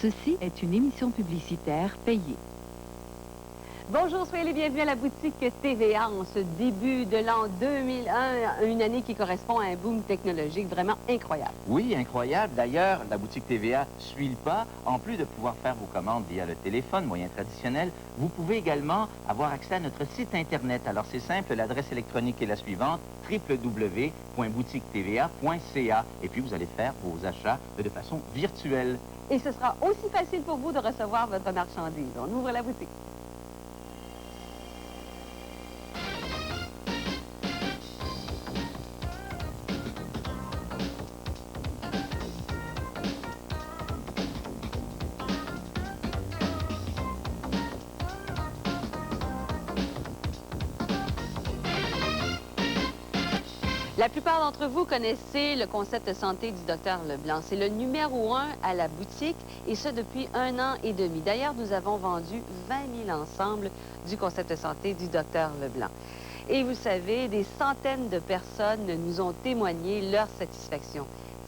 Ceci est une émission publicitaire payée. Bonjour, soyez les bienvenus à la boutique TVA en ce début de l'an 2001, une année qui correspond à un boom technologique vraiment incroyable. Oui, incroyable. D'ailleurs, la boutique TVA suit le pas. En plus de pouvoir faire vos commandes via le téléphone, moyen traditionnel, vous pouvez également avoir accès à notre site Internet. Alors, c'est simple, l'adresse électronique est la suivante, www.boutiquetva.ca. Et puis, vous allez faire vos achats de façon virtuelle. Et ce sera aussi facile pour vous de recevoir votre marchandise. On ouvre la boutique. La plupart d'entre vous connaissez le concept santé du Dr Leblanc. C'est le numéro 1 à la boutique, et ce depuis 1 an et demi. D'ailleurs, nous avons vendu 20 000 ensembles du concept santé du Dr Leblanc. Et vous savez, des centaines de personnes nous ont témoigné leur satisfaction.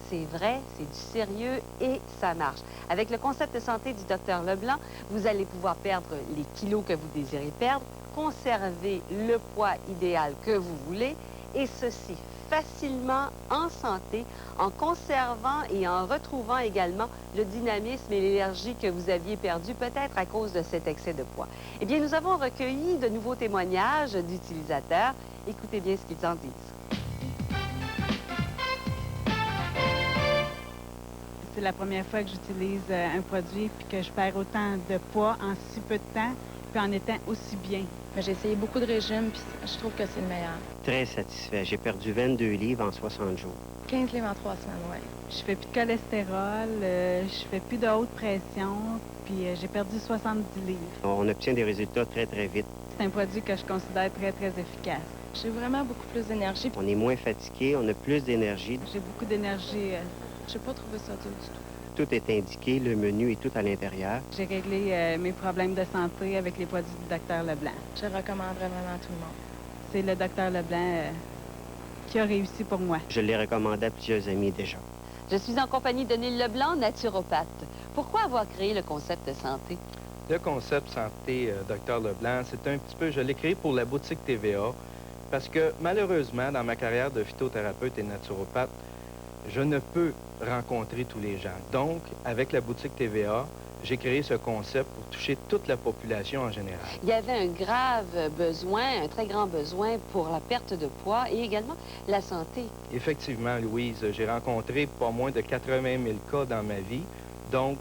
C'est vrai, c'est du sérieux et ça marche. Avec le concept santé du Dr Leblanc, vous allez pouvoir perdre les kilos que vous désirez perdre, conserver le poids idéal que vous voulez, et ceci facilement en santé, en conservant et en retrouvant également le dynamisme et l'énergie que vous aviez perdu peut-être à cause de cet excès de poids. Eh bien, nous avons recueilli de nouveaux témoignages d'utilisateurs. Écoutez bien ce qu'ils en disent. C'est la première fois que j'utilise un produit puis que je perds autant de poids en si peu de temps puis en étant aussi bien. J'ai essayé beaucoup de régimes, puis je trouve que c'est le meilleur. Très satisfait. J'ai perdu 22 livres en 60 jours. 15 livres en 3 semaines, oui. Je fais plus de cholestérol, je fais plus de haute pression, puis j'ai perdu 70 livres. On obtient des résultats très, très vite. C'est un produit que je considère très, très efficace. J'ai vraiment beaucoup plus d'énergie. On est moins fatigué, on a plus d'énergie. J'ai beaucoup d'énergie. J'ai pas trouvé ça dur du tout. Tout est indiqué, le menu est tout à l'intérieur. J'ai réglé mes problèmes de santé avec les produits du Dr Leblanc. Je recommanderais vraiment à tout le monde. C'est le Dr Leblanc qui a réussi pour moi. Je l'ai recommandé à plusieurs amis déjà. Je suis en compagnie de Neil Leblanc, naturopathe. Pourquoi avoir créé le concept de santé? Le concept santé Dr Leblanc, c'est un petit peu, je l'ai créé pour la boutique TVA, parce que malheureusement, dans ma carrière de phytothérapeute et naturopathe, je ne peux rencontrer tous les gens. Donc, avec la boutique TVA, j'ai créé ce concept pour toucher toute la population en général. Il y avait un grave besoin, un très grand besoin pour la perte de poids et également la santé. Effectivement, Louise, j'ai rencontré pas moins de 80 000 cas dans ma vie. Donc,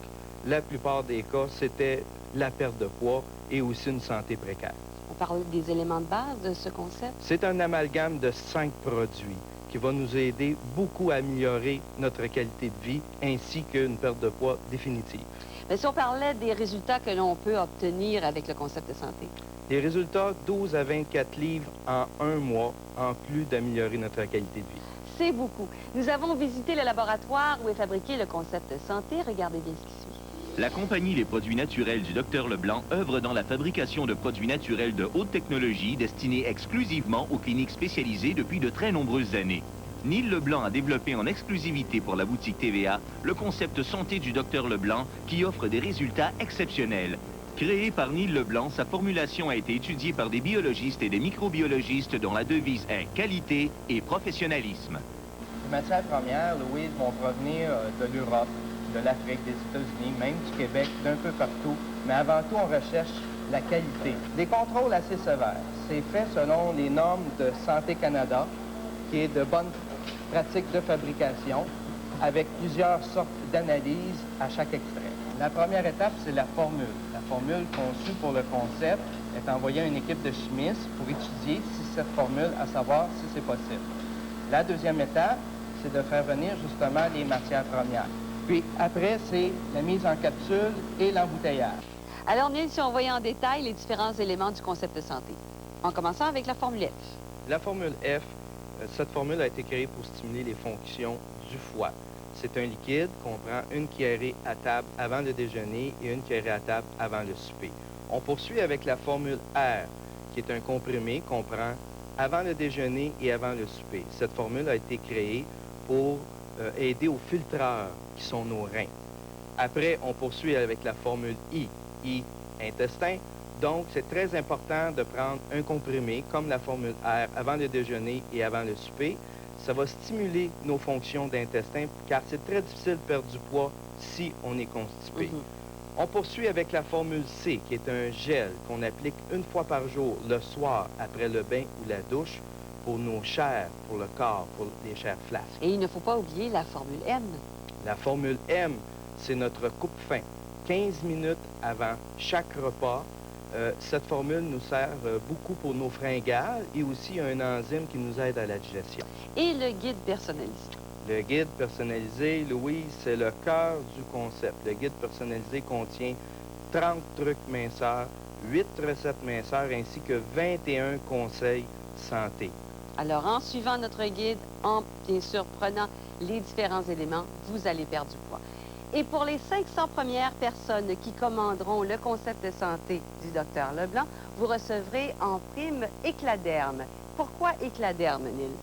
la plupart des cas, c'était la perte de poids et aussi une santé précaire. On parle des éléments de base de ce concept? C'est un amalgame de 5 produits qui va nous aider beaucoup à améliorer notre qualité de vie ainsi qu'une perte de poids définitive. Mais si on parlait des résultats que l'on peut obtenir avec le concept de santé? Les résultats, 12 à 24 livres en 1 mois, en plus d'améliorer notre qualité de vie. C'est beaucoup. Nous avons visité le laboratoire où est fabriqué le concept de santé. Regardez bien ce qui suit. La compagnie Les Produits Naturels du Dr Leblanc œuvre dans la fabrication de produits naturels de haute technologie destinés exclusivement aux cliniques spécialisées depuis de très nombreuses années. Neil Leblanc a développé en exclusivité pour la boutique TVA le concept santé du Dr Leblanc qui offre des résultats exceptionnels. Créé par Neil Leblanc, sa formulation a été étudiée par des biologistes et des microbiologistes dont la devise est qualité et professionnalisme. Les matières premières, Louise, vont provenir de l'Europe, de l'Afrique, des États-Unis, même du Québec, d'un peu partout. Mais avant tout, on recherche la qualité. Des contrôles assez sévères. C'est fait selon les normes de Santé Canada, qui est de bonnes pratiques de fabrication, avec plusieurs sortes d'analyses à chaque extrait. La première étape, c'est la formule. La formule conçue pour le concept est envoyée à une équipe de chimistes pour étudier si cette formule, à savoir si c'est possible. La deuxième étape, c'est de faire venir justement les matières premières. Puis après, c'est la mise en capsule et l'embouteillage. Alors, Neil, si on voyait en détail les différents éléments du concept de santé, en commençant avec la formule F. La formule F, cette formule a été créée pour stimuler les fonctions du foie. C'est un liquide qu'on prend une cuillerée à table avant le déjeuner et une cuillerée à table avant le souper. On poursuit avec la formule R, qui est un comprimé qu'on prend avant le déjeuner et avant le souper. Cette formule a été créée pour aider aux filtreurs qui sont nos reins. Après, on poursuit avec la formule I. I, intestin. Donc, c'est très important de prendre un comprimé, comme la formule R, avant le déjeuner et avant le souper. Ça va stimuler nos fonctions d'intestin, car c'est très difficile de perdre du poids si on est constipé. On poursuit avec la formule C, qui est un gel qu'on applique une fois par jour, le soir, après le bain ou la douche, pour nos chairs, pour le corps, pour les chairs flasques. Et il ne faut pas oublier la formule M. La formule M, c'est notre coupe-faim. 15 minutes avant chaque repas, cette formule nous sert beaucoup pour nos fringales et aussi un enzyme qui nous aide à la digestion. Et le guide personnalisé. Le guide personnalisé, Louise, c'est le cœur du concept. Le guide personnalisé contient 30 trucs minceurs, 8 recettes minceurs ainsi que 21 conseils santé. Alors, en suivant notre guide, en bien sûr prenant les différents éléments, vous allez perdre du poids. Et pour les 500 premières personnes qui commanderont le concept de santé du Dr Leblanc, vous recevrez en prime Écladerme. Pourquoi Écladerme, Neil?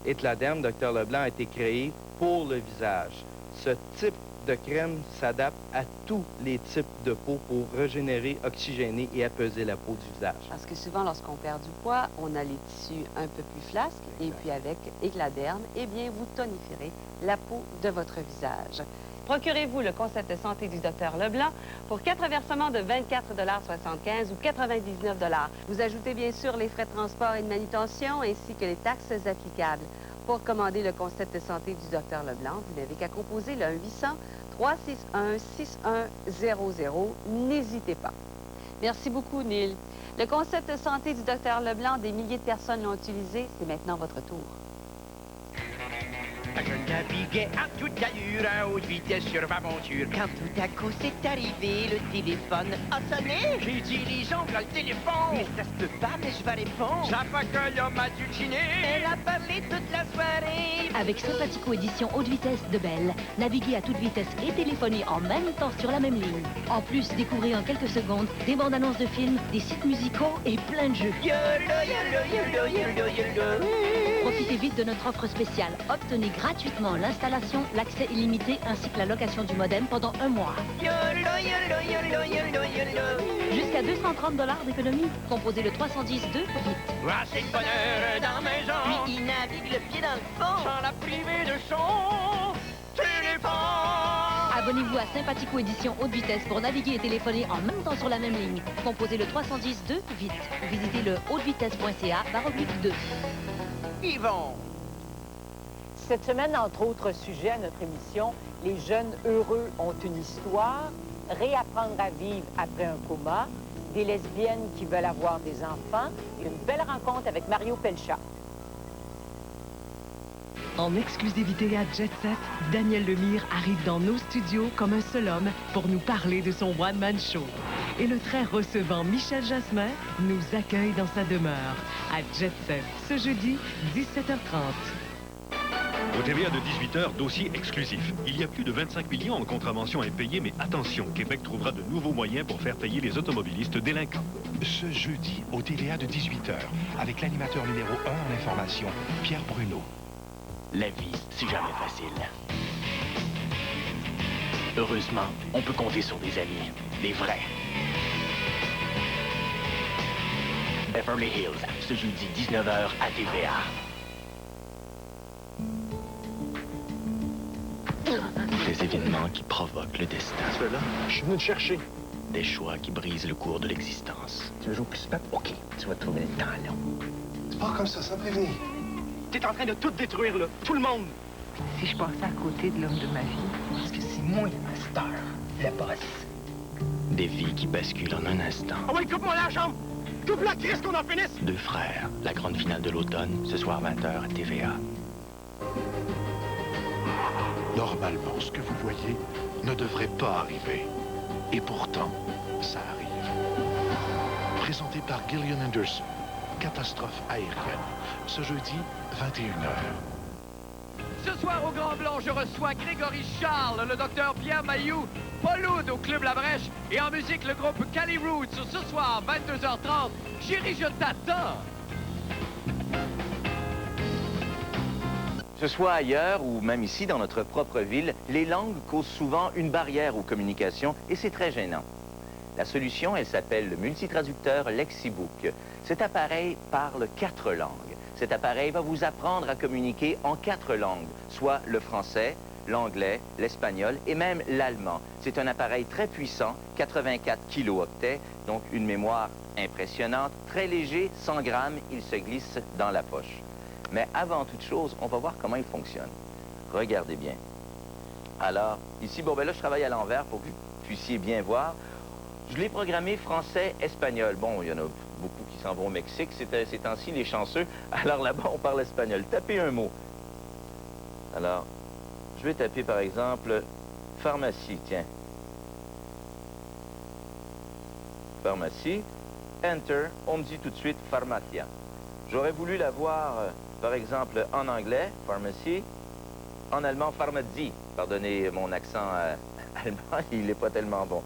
Écladerme, Dr Leblanc, a été créé pour le visage. Ce type de crème s'adapte à tous les types de peau pour régénérer, oxygéner et apaiser la peau du visage. Parce que souvent, lorsqu'on perd du poids, on a les tissus un peu plus flasques. Et puis avec Écladerme, eh bien, vous tonifierez la peau de votre visage. Procurez-vous le concept de santé du Dr Leblanc pour 4 versements de 24,75 $ ou 99 $. Vous ajoutez bien sûr les frais de transport et de manutention ainsi que les taxes applicables. Pour commander le concept de santé du Dr Leblanc, vous n'avez qu'à composer le 1-800-361-6100. N'hésitez pas. Merci beaucoup, Neil. Le concept de santé du Dr Leblanc, des milliers de personnes l'ont utilisé. C'est maintenant votre tour. Je naviguais à toute allure, à haute vitesse sur ma monture. Quand tout à coup c'est arrivé, le téléphone a sonné. J'ai dit, lisons dans le téléphone. Mais ça se peut pas, mais je vais répondre. Ça fait que l'homme a dû chiner. Elle a parlé toute la soirée. Avec Sympathico édition haute vitesse de Bell, naviguez à toute vitesse et téléphonez en même temps sur la même ligne. En plus, découvrez en quelques secondes des bandes annonces de films, des sites musicaux et plein de jeux. Profitez vite de notre offre spéciale. Obtenez gratuitement l'installation, l'accès illimité ainsi que la location du modem pendant 1 mois. Jusqu'à 230 $ d'économie. Composez le 310 2 vite. C'est le bonheur dans la maison. Puis il navigue le pied dans le fond. Sans la priver de son téléphone. Abonnez-vous à Sympathico édition haute vitesse pour naviguer et téléphoner en même temps sur la même ligne. Composez le 310 2 vite. Visitez le hautevitesse.ca/2. Yvon. Cette semaine, entre autres sujets à notre émission, les jeunes heureux ont une histoire, réapprendre à vivre après un coma, des lesbiennes qui veulent avoir des enfants et une belle rencontre avec Mario Pelchat. En exclusivité à Jet Set, Daniel Lemire arrive dans nos studios comme un seul homme pour nous parler de son one-man show. Et le très recevant Michel Jasmin nous accueille dans sa demeure à Jet Set, ce jeudi, 17h30. Au TVA de 18h, dossier exclusif. Il y a plus de 25 millions en contraventions impayées, mais attention, Québec trouvera de nouveaux moyens pour faire payer les automobilistes délinquants. Ce jeudi, au TVA de 18h, avec l'animateur numéro 1 en information, Pierre Bruno. La vie, c'est jamais facile. Heureusement, on peut compter sur des amis, des vrais. Beverly Hills, ce jeudi 19h à TVA. Des événements qui provoquent le destin. Cela, je suis venu te chercher. Des choix qui brisent le cours de l'existence. Tu veux jouer plus bête? OK, tu vas trouver le temps long. C'est pas comme ça, sans prévenir. T'es en train de tout détruire, là. Tout le monde. Si je passais à côté de l'homme de ma vie, parce que c'est moi le master, le boss. Des vies qui basculent en un instant. Ah oui, coupe-moi la jambe! Coupe la crise qu'on en finisse! 2 frères, la grande finale de l'automne, ce soir 20h à TVA. Normalement, ce que vous voyez ne devrait pas arriver. Et pourtant, ça arrive. Présenté par Gillian Anderson, Catastrophe aérienne, ce jeudi, 21h. Ce soir au Grand Blanc, je reçois Grégory Charles, le docteur Pierre Mailloux, Paul Oud au Club La Brèche et en musique le groupe Cali Roots. Ce soir, 22h30. Chérie, je t'attends. ce soit ailleurs ou même ici dans notre propre ville, les langues causent souvent une barrière aux communications et c'est très gênant. La solution, elle s'appelle le multitraducteur Lexibook. Cet appareil parle 4 langues. Cet appareil va vous apprendre à communiquer en 4 langues, soit le français, l'anglais, l'espagnol et même l'allemand. C'est un appareil très puissant, 84 kilooctets, donc une mémoire impressionnante, très léger, 100 grammes, il se glisse dans la poche. Mais avant toute chose, on va voir comment il fonctionne. Regardez bien. Alors, ici, bon, ben là, je travaille à l'envers pour que vous puissiez bien voir. Je l'ai programmé français-espagnol. Bon, il y en a beaucoup qui s'en vont au Mexique, ces temps-ci, les chanceux. Alors là-bas, on parle espagnol. Tapez un mot. Alors, je vais taper, par exemple, pharmacie, tiens. Pharmacie. Enter. On me dit tout de suite pharmacia. J'aurais voulu l'avoir, par exemple, en anglais, pharmacie. En allemand, pharmazie. Pardonnez mon accent allemand, il n'est pas tellement bon.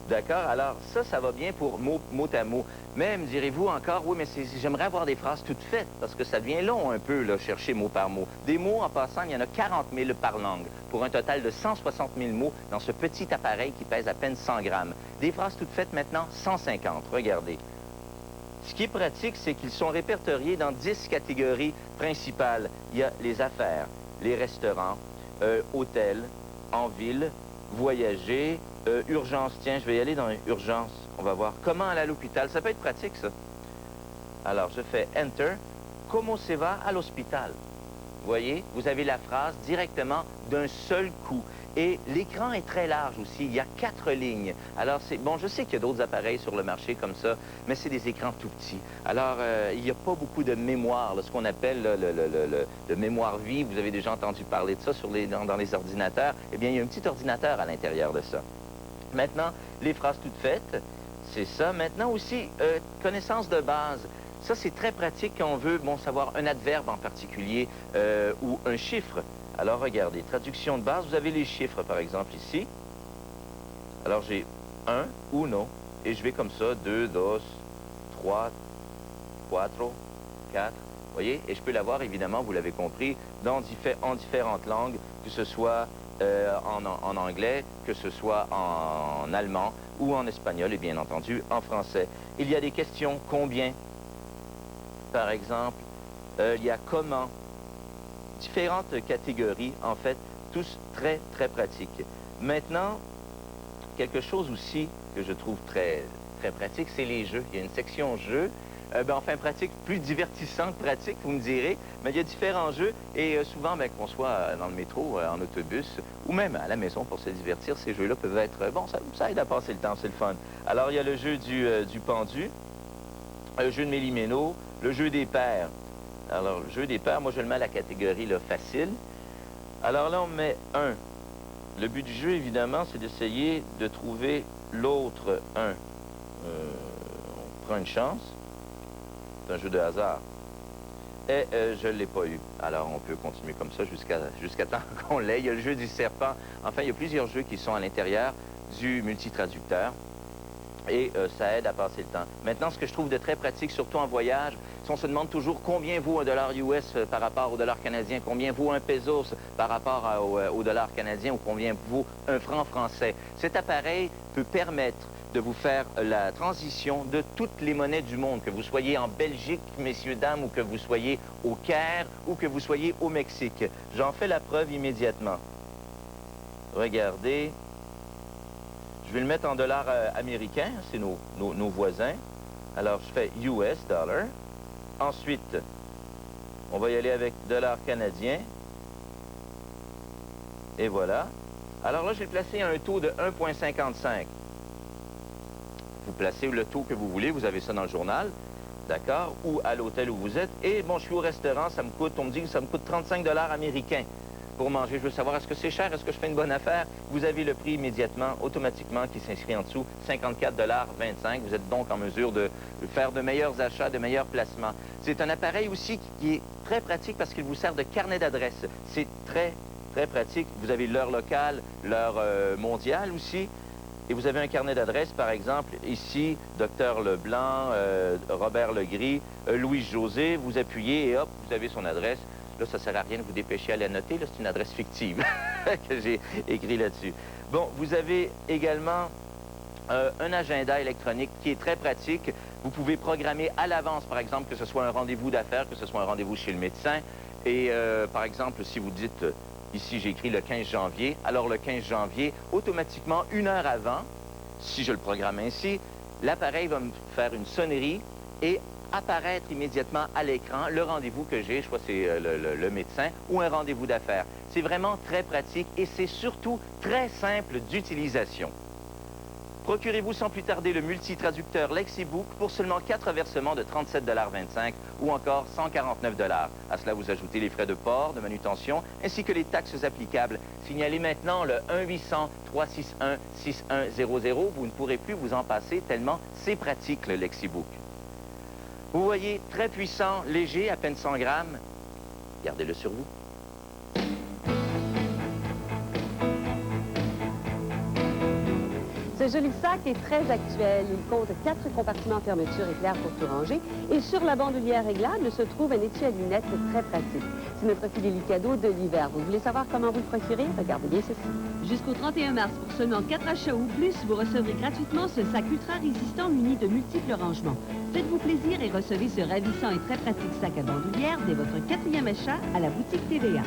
D'accord? Alors, ça va bien pour mot à mot. Mais, me direz-vous encore, oui, mais j'aimerais avoir des phrases toutes faites, parce que ça devient long un peu, là, chercher mot par mot. Des mots, en passant, il y en a 40 000 par langue, pour un total de 160 000 mots dans ce petit appareil qui pèse à peine 100 grammes. Des phrases toutes faites, maintenant, 150. Regardez. Ce qui est pratique, c'est qu'ils sont répertoriés dans 10 catégories principales. Il y a les affaires, les restaurants, hôtels, en ville, voyager, urgence. Tiens, je vais y aller dans urgence. On va voir. Comment aller à l'hôpital? Ça peut être pratique, ça. Alors, je fais Enter. Comment se va à l'hôpital? Vous voyez, vous avez la phrase directement d'un seul coup. Et l'écran est très large aussi. Il y a 4 lignes. Alors, c'est bon, je sais qu'il y a d'autres appareils sur le marché comme ça, mais c'est des écrans tout petits. Alors, il n'y a pas beaucoup de mémoire, là, ce qu'on appelle le mémoire vive. Vous avez déjà entendu parler de ça dans les ordinateurs. Eh bien, il y a un petit ordinateur à l'intérieur de ça. Maintenant, les phrases toutes faites, c'est ça. Maintenant aussi, connaissance de base. Ça, c'est très pratique quand on veut, bon, savoir un adverbe en particulier ou un chiffre. Alors, regardez, traduction de base, vous avez les chiffres, par exemple, ici. Alors, j'ai 1, uno, et je vais comme ça, 2, dos, 3, 4, 4, vous voyez? Et je peux l'avoir, évidemment, vous l'avez compris, en différentes langues, que ce soit en anglais, que ce soit en allemand ou en espagnol, et bien entendu, en français. Il y a des questions, combien? Par exemple, il y a comment? Différentes catégories, en fait, tous très, très pratiques. Maintenant, quelque chose aussi que je trouve très, très pratique, c'est les jeux. Il y a une section jeux, enfin pratique, plus divertissant que pratique, vous me direz, mais il y a différents jeux et souvent, qu'on soit dans le métro, en autobus ou même à la maison pour se divertir, ces jeux-là peuvent être, bon, ça aide à passer le temps, c'est le fun. Alors, il y a le jeu du pendu, le jeu de méli-méno, le jeu des paires. Alors, le jeu des paires, moi, je le mets à la catégorie là, facile. Alors là, on met 1. Le but du jeu, évidemment, c'est d'essayer de trouver l'autre 1. On prend une chance. C'est un jeu de hasard. Et je ne l'ai pas eu. Alors, on peut continuer comme ça jusqu'à temps qu'on l'ait. Il y a le jeu du serpent. Enfin, il y a plusieurs jeux qui sont à l'intérieur du multitraducteur. Et ça aide à passer le temps. Maintenant, ce que je trouve de très pratique, surtout en voyage, si on se demande toujours combien vaut un dollar US par rapport au dollar canadien, combien vaut un pesos par rapport au dollar canadien ou combien vaut un franc français. Cet appareil peut permettre de vous faire la transition de toutes les monnaies du monde, que vous soyez en Belgique, messieurs, dames, ou que vous soyez au Caire, ou que vous soyez au Mexique. J'en fais la preuve immédiatement. Regardez. Je vais le mettre en dollars américains, c'est nos voisins. Alors, je fais US dollar. Ensuite, on va y aller avec dollar canadien. Et voilà. Alors là, j'ai placé un taux de 1,55. Vous placez le taux que vous voulez, vous avez ça dans le journal, d'accord? Ou à l'hôtel où vous êtes. Et bon, je suis au restaurant, on me dit que ça me coûte 35 $ américains pour manger. Je veux savoir, est-ce que c'est cher? Est-ce que je fais une bonne affaire? Vous avez le prix immédiatement, automatiquement, qui s'inscrit en dessous, 54,25 $. Vous êtes donc en mesure de faire de meilleurs achats, de meilleurs placements. C'est un appareil aussi qui est très pratique parce qu'il vous sert de carnet d'adresse. C'est très, très pratique. Vous avez l'heure locale, l'heure mondiale aussi. Et vous avez un carnet d'adresse, par exemple, ici, Dr Leblanc, Robert Legris, Louis-José. Vous appuyez et hop, vous avez son adresse. Là, ça sert à rien de vous dépêcher à la noter. Là, c'est une adresse fictive que j'ai écrit là-dessus. Bon, vous avez également un agenda électronique qui est très pratique. Vous pouvez programmer à l'avance, par exemple, que ce soit un rendez-vous d'affaires, que ce soit un rendez-vous chez le médecin. Et, par exemple, si vous dites, ici, j'ai écrit le 15 janvier, alors le 15 janvier, automatiquement, 1 heure avant, si je le programme ainsi, l'appareil va me faire une sonnerie et apparaître immédiatement à l'écran le rendez-vous que j'ai, je crois que c'est le médecin, ou un rendez-vous d'affaires. C'est vraiment très pratique et c'est surtout très simple d'utilisation. Procurez-vous sans plus tarder le multitraducteur Lexibook pour seulement 4 versements de 37,25 $ ou encore 149 $. À cela, vous ajoutez les frais de port, de manutention, ainsi que les taxes applicables. Signalez maintenant le 1-800-361-6100. Vous ne pourrez plus vous en passer tellement c'est pratique, le Lexibook. Vous voyez, très puissant, léger, à peine 100 grammes. Gardez-le sur vous. Ce joli sac est très actuel. Il compte 4 compartiments fermeture éclair pour tout ranger. Et sur la bandoulière réglable se trouve un étui à lunettes très pratique. C'est notre filet cadeau de l'hiver. Vous voulez savoir comment vous le procurer? Regardez bien ceci. Jusqu'au 31 mars, pour seulement 4 achats ou plus, vous recevrez gratuitement ce sac ultra résistant muni de multiples rangements. Faites-vous plaisir et recevez ce ravissant et très pratique sac à bandoulière dès votre 4e achat à la boutique TVA.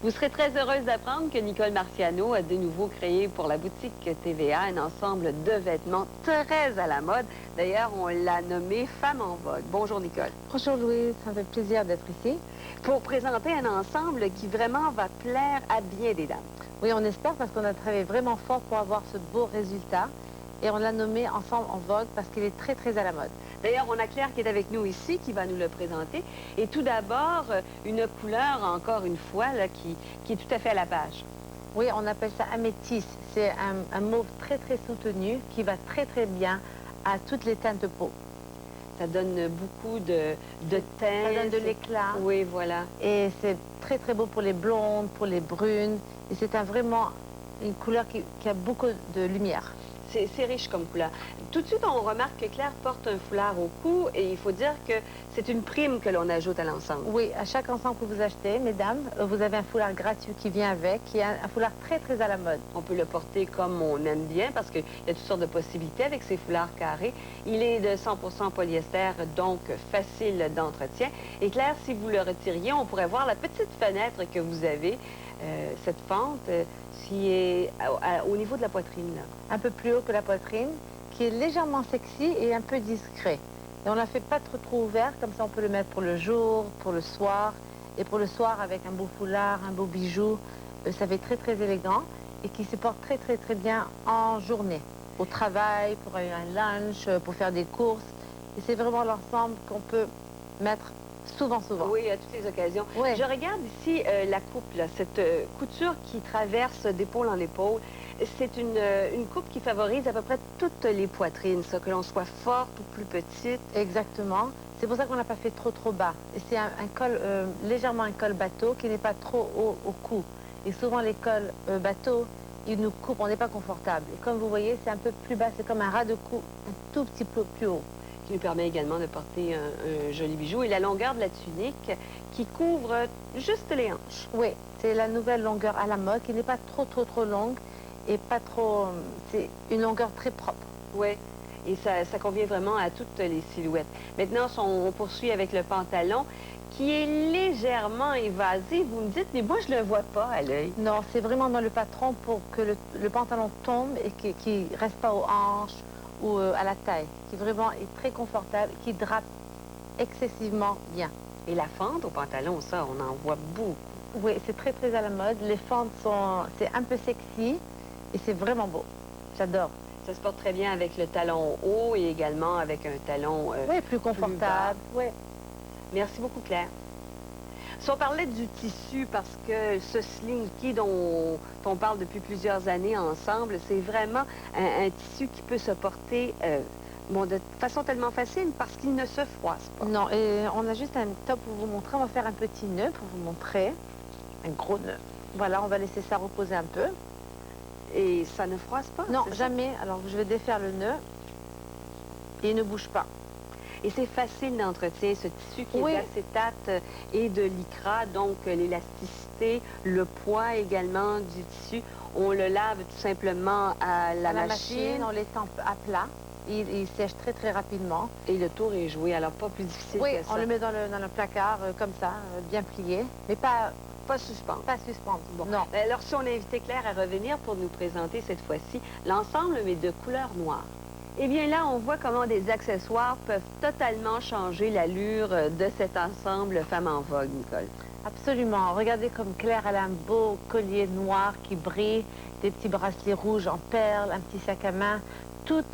Vous serez très heureuse d'apprendre que Nicole Marciano a de nouveau créé pour la boutique TVA un ensemble de vêtements très à la mode. D'ailleurs, on l'a nommé Femme en vogue. Bonjour Nicole. Bonjour Louise, ça me fait plaisir d'être ici. Pour présenter un ensemble qui vraiment va plaire à bien des dames. Oui, on espère parce qu'on a travaillé vraiment fort pour avoir ce beau résultat. Et on l'a nommé Ensemble en vogue parce qu'il est très, très à la mode. D'ailleurs, on a Claire qui est avec nous ici, qui va nous le présenter. Et tout d'abord, une couleur, encore une fois, là, qui est tout à fait à la page. Oui, on appelle ça améthyste. C'est un mauve très, très soutenu qui va très, très bien à toutes les teintes de peau. Ça donne beaucoup de teint. Ça donne de l'éclat. Oui, voilà. Et c'est très, très beau pour les blondes, pour les brunes. Et c'est vraiment une couleur qui a beaucoup de lumière. C'est riche comme couleur. Tout de suite, on remarque que Claire porte un foulard au cou et il faut dire que c'est une prime que l'on ajoute à l'ensemble. Oui, à chaque ensemble que vous achetez, mesdames, vous avez un foulard gratuit qui vient avec, qui est un foulard très, très à la mode. On peut le porter comme on aime bien parce qu'il y a toutes sortes de possibilités avec ces foulards carrés. Il est de 100% polyester, donc facile d'entretien. Et Claire, si vous le retiriez, on pourrait voir la petite fenêtre que vous avez, cette fente qui est au niveau de la poitrine, là. Un peu plus haut que la poitrine, qui est légèrement sexy et un peu discret. Et on ne la fait pas trop ouvert, comme ça on peut le mettre pour le jour, pour le soir. Et pour le soir, avec un beau foulard, un beau bijou, ça fait très, très élégant et qui se porte très, très, très bien en journée. Au travail, pour un lunch, pour faire des courses. Et c'est vraiment l'ensemble qu'on peut mettre souvent. Oui, à toutes les occasions. Oui. Je regarde ici la coupe, là, cette couture qui traverse d'épaule en épaule. C'est une coupe qui favorise à peu près toutes les poitrines, ça, que l'on soit forte ou plus petite. Exactement. C'est pour ça qu'on n'a pas fait trop bas. Et c'est un col, légèrement un col bateau qui n'est pas trop haut au cou. Et souvent les cols bateaux, ils nous coupent, on n'est pas confortable. Et comme vous voyez, c'est un peu plus bas, c'est comme un ras de cou, un tout petit peu plus haut. Qui nous permet également de porter un joli bijou. Et la longueur de la tunique qui couvre juste les hanches. Oui, c'est la nouvelle longueur à la mode qui n'est pas trop longue et pas trop... C'est une longueur très propre. Oui, et ça convient vraiment à toutes les silhouettes. Maintenant, on poursuit avec le pantalon qui est légèrement évasé. Vous me dites, mais moi, je ne le vois pas à l'œil. Non, c'est vraiment dans le patron pour que le pantalon tombe et qu'il ne reste pas aux hanches ou à la taille, qui vraiment est très confortable, qui drape excessivement bien. Et la fente au pantalon, ça, on en voit beaucoup. Oui, c'est très, très à la mode. Les fentes c'est un peu sexy et c'est vraiment beau. J'adore. Ça se porte très bien avec le talon haut et également avec un talon oui, plus confortable. Oui. Merci beaucoup, Claire. Si on parlait du tissu, parce que ce slinky dont on parle depuis plusieurs années ensemble, c'est vraiment un tissu qui peut se porter de façon tellement facile parce qu'il ne se froisse pas. Non, et on a juste un top pour vous montrer. On va faire un petit nœud pour vous montrer. Un gros nœud. Voilà, on va laisser ça reposer un peu. Et ça ne froisse pas? Non, jamais. Alors, je vais défaire le nœud et il ne bouge pas. Et c'est facile d'entretien, ce tissu qui Oui. est d'acétate et de lycra, donc l'élasticité, le poids également du tissu. On le lave tout simplement à la machine. On les tend à plat. Il sèche très, très rapidement. Et le tour est joué, alors pas plus difficile Oui, que ça. on le met dans le placard, comme ça, bien plié, mais pas suspendre. Pas suspendre, Bon. non. Alors, si on a invité Claire à revenir pour nous présenter cette fois-ci l'ensemble, mais de couleur noire. Eh bien là, on voit comment des accessoires peuvent totalement changer l'allure de cet ensemble femme en vogue, Nicole. Absolument. Regardez comme Claire, elle a un beau collier noir qui brille, des petits bracelets rouges en perles, un petit sac à main. Toute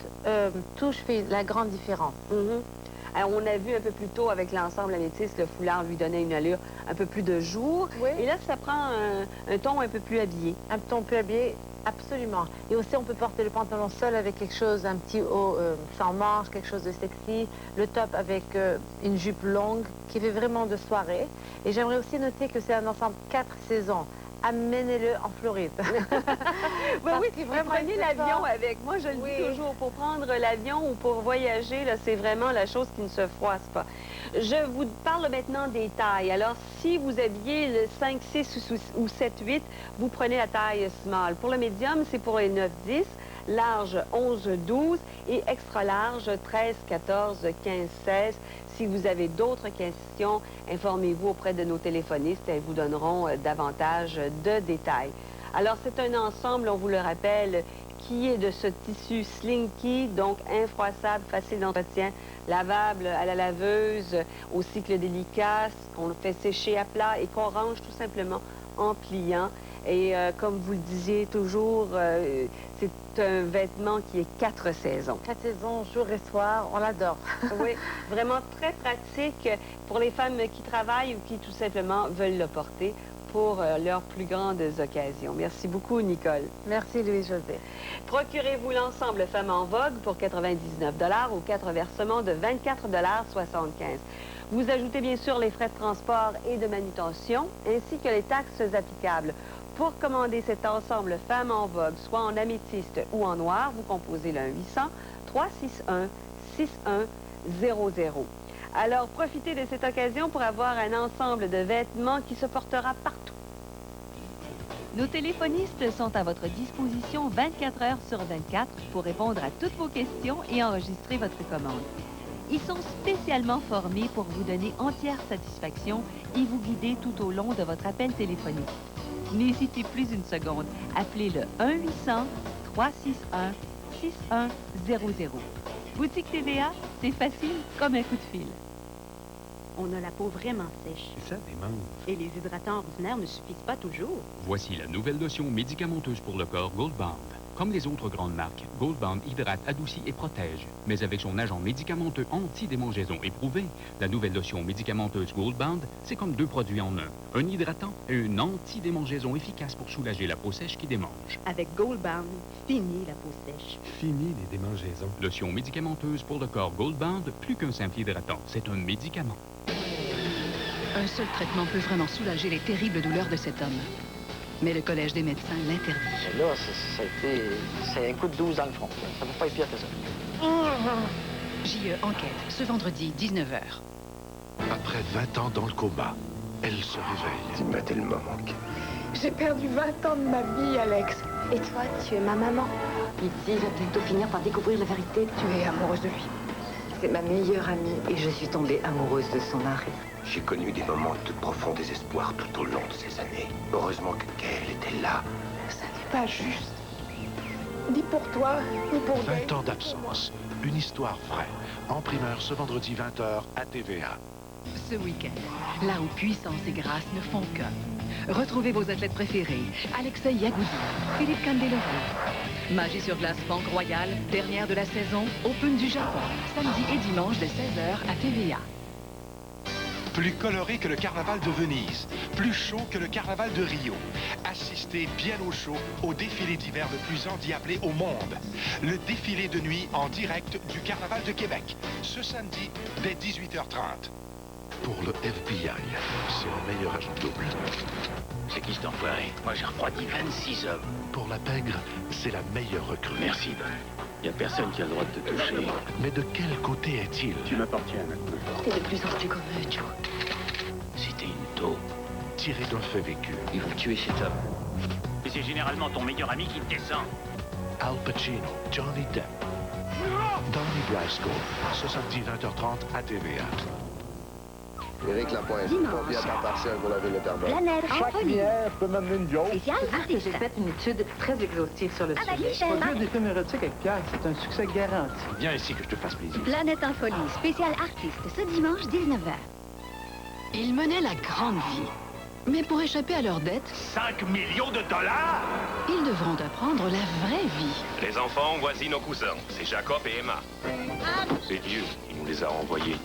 touche fait la grande différence. Alors, on a vu un peu plus tôt avec l'ensemble améthyste, le foulard lui donnait une allure un peu plus de jour. Oui. Et là, ça prend un ton un peu plus habillé. Un ton plus habillé, absolument. Et aussi, on peut porter le pantalon seul avec quelque chose, un petit haut sans manches, quelque chose de sexy. Le top avec une jupe longue qui fait vraiment de soirée. Et j'aimerais aussi noter que c'est un ensemble 4 saisons. Amenez-le en Floride. Oui, prenez l'avion avec moi, je le dis toujours, pour prendre l'avion ou pour voyager, là, c'est vraiment la chose qui ne se froisse pas. Je vous parle maintenant des tailles. Alors, si vous habillez le 5, 6 ou 7, 8, vous prenez la taille small. Pour le médium, c'est pour les 9, 10, large 11, 12 et extra large 13, 14, 15, 16. Si vous avez d'autres questions, informez-vous auprès de nos téléphonistes. Elles vous donneront davantage de détails. Alors, c'est un ensemble, on vous le rappelle, qui est de ce tissu slinky, donc infroissable, facile d'entretien, lavable à la laveuse, au cycle délicat, qu'on fait sécher à plat et qu'on range tout simplement en pliant. Et comme vous le disiez toujours, c'est un vêtement qui est 4 saisons. 4 saisons, jour et soir, on l'adore. Oui, vraiment très pratique pour les femmes qui travaillent ou qui tout simplement veulent le porter pour leurs plus grandes occasions. Merci beaucoup, Nicole. Merci, Louis-José. Procurez-vous l'ensemble Femme en vogue pour 99 $ aux 4 versements de 24,75 $. Vous ajoutez bien sûr les frais de transport et de manutention, ainsi que les taxes applicables. Pour commander cet ensemble Femme en vogue, soit en améthyste ou en noir, vous composez le 1-800-361-6100. Alors, profitez de cette occasion pour avoir un ensemble de vêtements qui se portera partout. Nos téléphonistes sont à votre disposition 24 heures sur 24 pour répondre à toutes vos questions et enregistrer votre commande. Ils sont spécialement formés pour vous donner entière satisfaction et vous guider tout au long de votre appel téléphonique. N'hésitez plus une seconde. Appelez le 1-800-361-6100. Boutique TVA, c'est facile comme un coup de fil. On a la peau vraiment sèche. Ça démange. Et les hydratants ordinaires ne suffisent pas toujours. Voici la nouvelle lotion médicamenteuse pour le corps Gold Bond. Comme les autres grandes marques, Gold Bond hydrate, adoucit et protège. Mais avec son agent médicamenteux anti-démangeaison éprouvé, la nouvelle lotion médicamenteuse Gold Bond, c'est comme 2 produits en un. Un hydratant et une anti-démangeaison efficace pour soulager la peau sèche qui démange. Avec Gold Bond, fini la peau sèche. Fini les démangeaisons. Lotion médicamenteuse pour le corps Gold Bond, plus qu'un simple hydratant, c'est un médicament. Un seul traitement peut vraiment soulager les terribles douleurs de cet homme. Mais le Collège des médecins l'interdit. Là, c'est un coup de 12 dans le front. Ça ne peut pas être pire que ça. JE enquête, ce vendredi, 19h. Après 20 ans dans le coma, elle se réveille. Tu m'as tellement manqué. J'ai perdu 20 ans de ma vie, Alex. Et toi, tu es ma maman. Pity va bientôt finir par découvrir la vérité. Tu es amoureuse de lui. C'est ma meilleure amie et je suis tombée amoureuse de son mari. J'ai connu des moments de profond désespoir tout au long de ces années. Heureusement que Gail était là. Ça n'est pas juste. Ni pour toi, ni pour Gail. 20 ans d'absence. Une histoire vraie. En primeur ce vendredi 20h à TVA. Ce week-end, là où puissance et grâce ne font qu'un. Retrouvez vos athlètes préférés. Alexei Yagoudi, Philippe Candeloro. Magie sur glace Banque Royale, dernière de la saison, Open du Japon. Samedi et dimanche de 16h à TVA. Plus coloré que le carnaval de Venise, plus chaud que le carnaval de Rio. Assistez bien au chaud au défilé d'hiver le plus endiablé au monde. Le défilé de nuit en direct du carnaval de Québec, ce samedi dès 18h30. Pour le FBI, c'est le meilleur agent double. C'est qui cet enfoiré? Moi, j'ai refroidi 26 hommes. Pour la pègre, c'est la meilleure recrue. Merci, Don. Il n'y a personne qui a le droit de te toucher. Mais de quel côté est-il? Tu m'appartiens maintenant. T'es de plus en plus comme eux, Joe. Si t'es une taupe, Tiré d'un fait vécu. ils vont tuer cet homme. Et c'est généralement ton meilleur ami qui te descend. Al Pacino, Johnny Depp, Donnie Brasco, ce samedi 20h30 à TVA. Éric Lapointe, pompier à temps partiel pour la ville de Terrebonne. Planète en folie. peut m'amener une joke. Spécial artiste. J'ai fait une étude très exhaustive sur le sujet. Produire des films érotiques avec Pierre, c'est un succès garanti. Viens ici que je te fasse plaisir. Planète en folie. Spécial artiste. Ce dimanche, 19h. Ils menaient la grande vie. Mais pour échapper à leurs dettes, 5 millions de dollars? ils devront apprendre la vraie vie. Les enfants, voici nos cousins. C'est Jacob et Emma. C'est Dieu qui nous les a envoyés.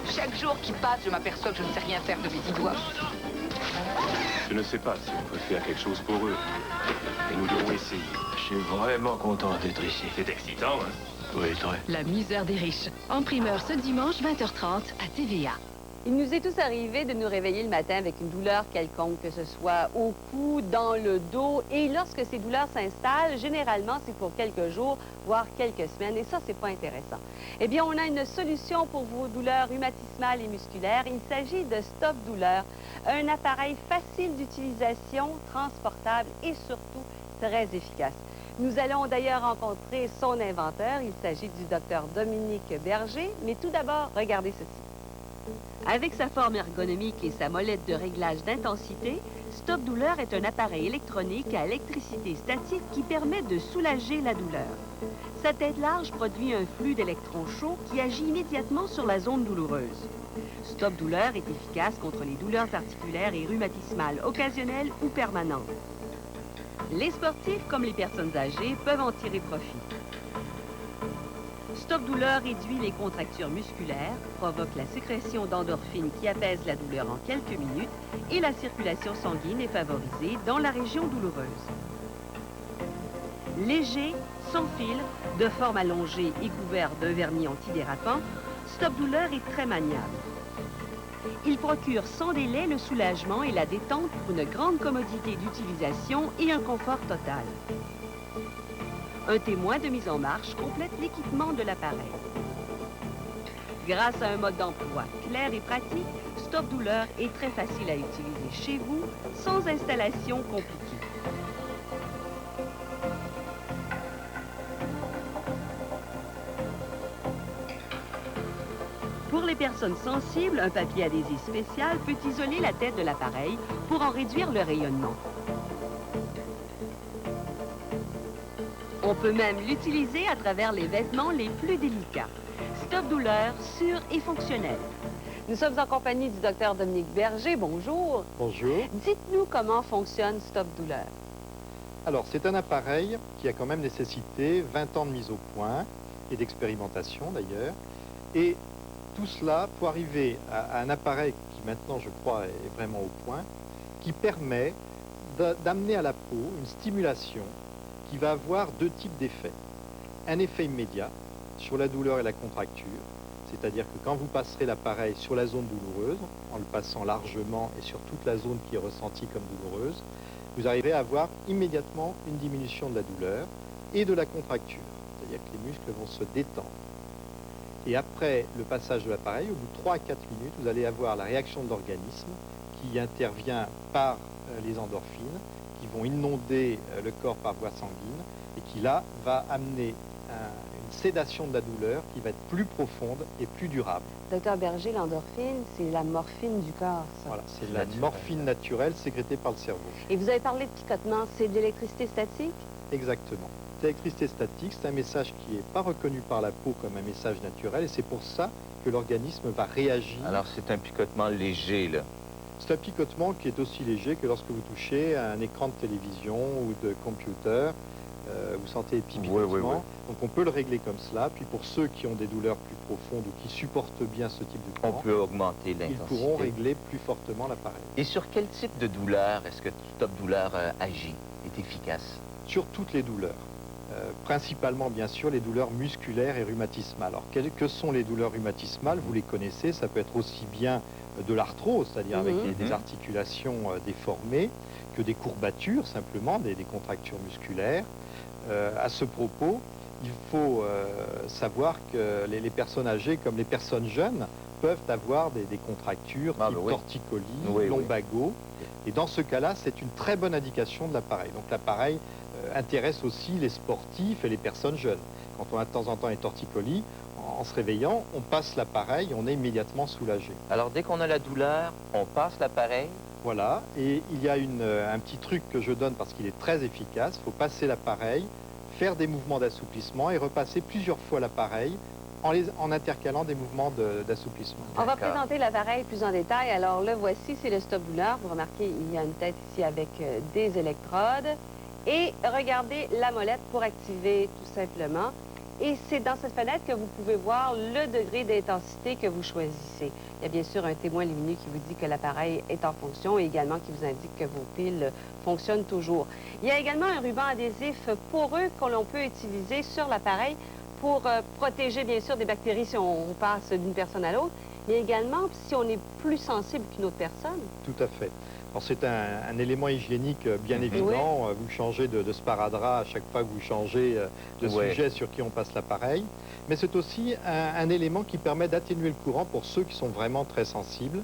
Chaque jour qui passe, je m'aperçois que je ne sais rien faire de mes 10 doigts. Je ne sais pas si on peut faire quelque chose pour eux. Et nous devons essayer. Je suis vraiment content d'être ici. C'est excitant, hein? Oui, très. La misère des riches. En primeur ce dimanche, 20h30 à TVA. Il nous est tous arrivé de nous réveiller le matin avec une douleur quelconque, que ce soit au cou, dans le dos. Et lorsque ces douleurs s'installent, généralement, c'est pour quelques jours, voire quelques semaines. Et ça, c'est pas intéressant. Eh bien, on a une solution pour vos douleurs rhumatismales et musculaires. Il s'agit de Stop Douleur, un appareil facile d'utilisation, transportable et surtout très efficace. Nous allons d'ailleurs rencontrer son inventeur. Il s'agit du docteur Dominique Berger. Mais tout d'abord, regardez ceci. Avec sa forme ergonomique et sa molette de réglage d'intensité, Stop Douleur est un appareil électronique à électricité statique qui permet de soulager la douleur. Sa tête large produit un flux d'électrons chauds qui agit immédiatement sur la zone douloureuse. Stop Douleur est efficace contre les douleurs articulaires et rhumatismales occasionnelles ou permanentes. Les sportifs comme les personnes âgées peuvent en tirer profit. Stop Douleur réduit les contractures musculaires, provoque la sécrétion d'endorphines qui apaise la douleur en quelques minutes et la circulation sanguine est favorisée dans la région douloureuse. Léger, sans fil, de forme allongée et couvert d'un vernis antidérapant, Stop Douleur est très maniable. Il procure sans délai le soulagement et la détente pour une grande commodité d'utilisation et un confort total. Un témoin de mise en marche complète l'équipement de l'appareil. Grâce à un mode d'emploi clair et pratique, Stop Douleur est très facile à utiliser chez vous, sans installation compliquée. Pour les personnes sensibles, un papier adhésif spécial peut isoler la tête de l'appareil pour en réduire le rayonnement. On peut même l'utiliser à travers les vêtements les plus délicats. Stop Douleur, sûr et fonctionnel. Nous sommes en compagnie du docteur Dominique Berger. Bonjour. Bonjour. Dites-nous comment fonctionne Stop Douleur. Alors, c'est un appareil qui a quand même nécessité 20 ans de mise au point et d'expérimentation d'ailleurs. Et tout cela pour arriver à un appareil qui maintenant, je crois, est vraiment au point, qui permet d'amener à la peau une stimulation qui va avoir deux types d'effets. Un effet immédiat sur la douleur et la contracture, c'est-à-dire que quand vous passerez l'appareil sur la zone douloureuse, en le passant largement et sur toute la zone qui est ressentie comme douloureuse, vous arrivez à avoir immédiatement une diminution de la douleur et de la contracture, c'est-à-dire que les muscles vont se détendre. Et après le passage de l'appareil, au bout de 3 à 4 minutes, vous allez avoir la réaction de l'organisme qui intervient par les endorphines, qui vont inonder le corps par voie sanguine et qui là va amener une sédation de la douleur qui va être plus profonde et plus durable. Docteur Berger, l'endorphine, c'est la morphine du corps, ça. Voilà, c'est la morphine naturelle sécrétée par le cerveau. Et vous avez parlé de picotement, c'est de l'électricité statique? Exactement. L'électricité statique, c'est un message qui n'est pas reconnu par la peau comme un message naturel et c'est pour ça que l'organisme va réagir. Alors c'est un picotement léger, là. C'est un picotement qui est aussi léger que lorsque vous touchez à un écran de télévision ou de computer. Vous sentez des petits picotements. Oui. Donc on peut le régler comme cela. Puis pour ceux qui ont des douleurs plus profondes ou qui supportent bien ce type de courant, on peut augmenter l'intensité. Ils pourront régler plus fortement l'appareil. Et sur quel type de douleur est-ce que Stop Douleur agit, est efficace? Sur toutes les douleurs. Principalement, bien sûr, les douleurs musculaires et rhumatismales. Alors, que sont les douleurs rhumatismales? Vous les connaissez, ça peut être aussi bien de l'arthrose, c'est-à-dire avec des articulations déformées, que des courbatures, simplement, des contractures musculaires. À ce propos, il faut savoir que les personnes âgées, comme les personnes jeunes, peuvent avoir des contractures, type torticolis, lombago. Et dans ce cas-là, c'est une très bonne indication de l'appareil. Donc l'appareil intéresse aussi les sportifs et les personnes jeunes. Quand on a de temps en temps les torticolis, en se réveillant, on passe l'appareil, on est immédiatement soulagé. Alors dès qu'on a la douleur, on passe l'appareil. Voilà, et il y a un petit truc que je donne parce qu'il est très efficace. Il faut passer l'appareil, faire des mouvements d'assouplissement et repasser plusieurs fois l'appareil en intercalant des mouvements d'assouplissement. On va présenter l'appareil plus en détail. Alors là, voici, c'est le stop douleur. Vous remarquez, il y a une tête ici avec des électrodes. Et regardez la molette pour activer tout simplement. Et c'est dans cette fenêtre que vous pouvez voir le degré d'intensité que vous choisissez. Il y a bien sûr un témoin lumineux qui vous dit que l'appareil est en fonction et également qui vous indique que vos piles fonctionnent toujours. Il y a également un ruban adhésif poreux que l'on peut utiliser sur l'appareil pour protéger bien sûr des bactéries si on passe d'une personne à l'autre, mais également si on est plus sensible qu'une autre personne. Tout à fait. Alors c'est un élément hygiénique bien évident. Vous changez de sparadrap à chaque fois que vous changez de sujet sur qui on passe l'appareil. Mais c'est aussi un élément qui permet d'atténuer le courant pour ceux qui sont vraiment très sensibles.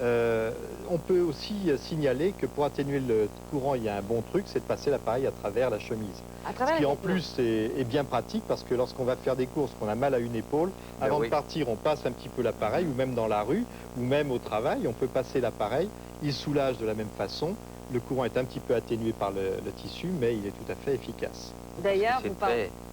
On peut aussi signaler que pour atténuer le courant, il y a un bon truc, c'est de passer l'appareil à travers la chemise. Ce qui en plus est bien pratique parce que lorsqu'on va faire des courses, qu'on a mal à une épaule, avant de partir, on passe un petit peu l'appareil, ou même dans la rue, ou même au travail, on peut passer l'appareil, il soulage de la même façon. Le courant est un petit peu atténué par le tissu, mais il est tout à fait efficace. D'ailleurs,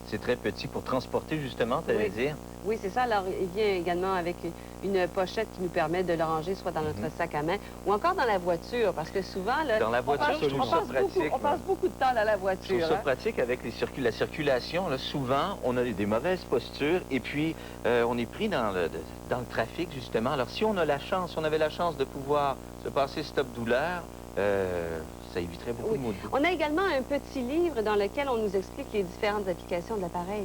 c'est très petit pour transporter justement, tu allais dire. Oui, c'est ça. Alors, il vient également avec une pochette qui nous permet de le ranger soit dans notre sac à main ou encore dans la voiture, parce que souvent, là, dans la voiture, on passe beaucoup de temps dans la voiture. Je trouve ça pratique avec la circulation. Là, souvent, on a des mauvaises postures et puis on est pris dans le trafic, justement. Alors, si on a la chance, si on avait la chance de pouvoir se passer stop douleur, ça éviterait beaucoup de maux de dos. On a également un petit livre dans lequel on nous explique les différentes applications de l'appareil.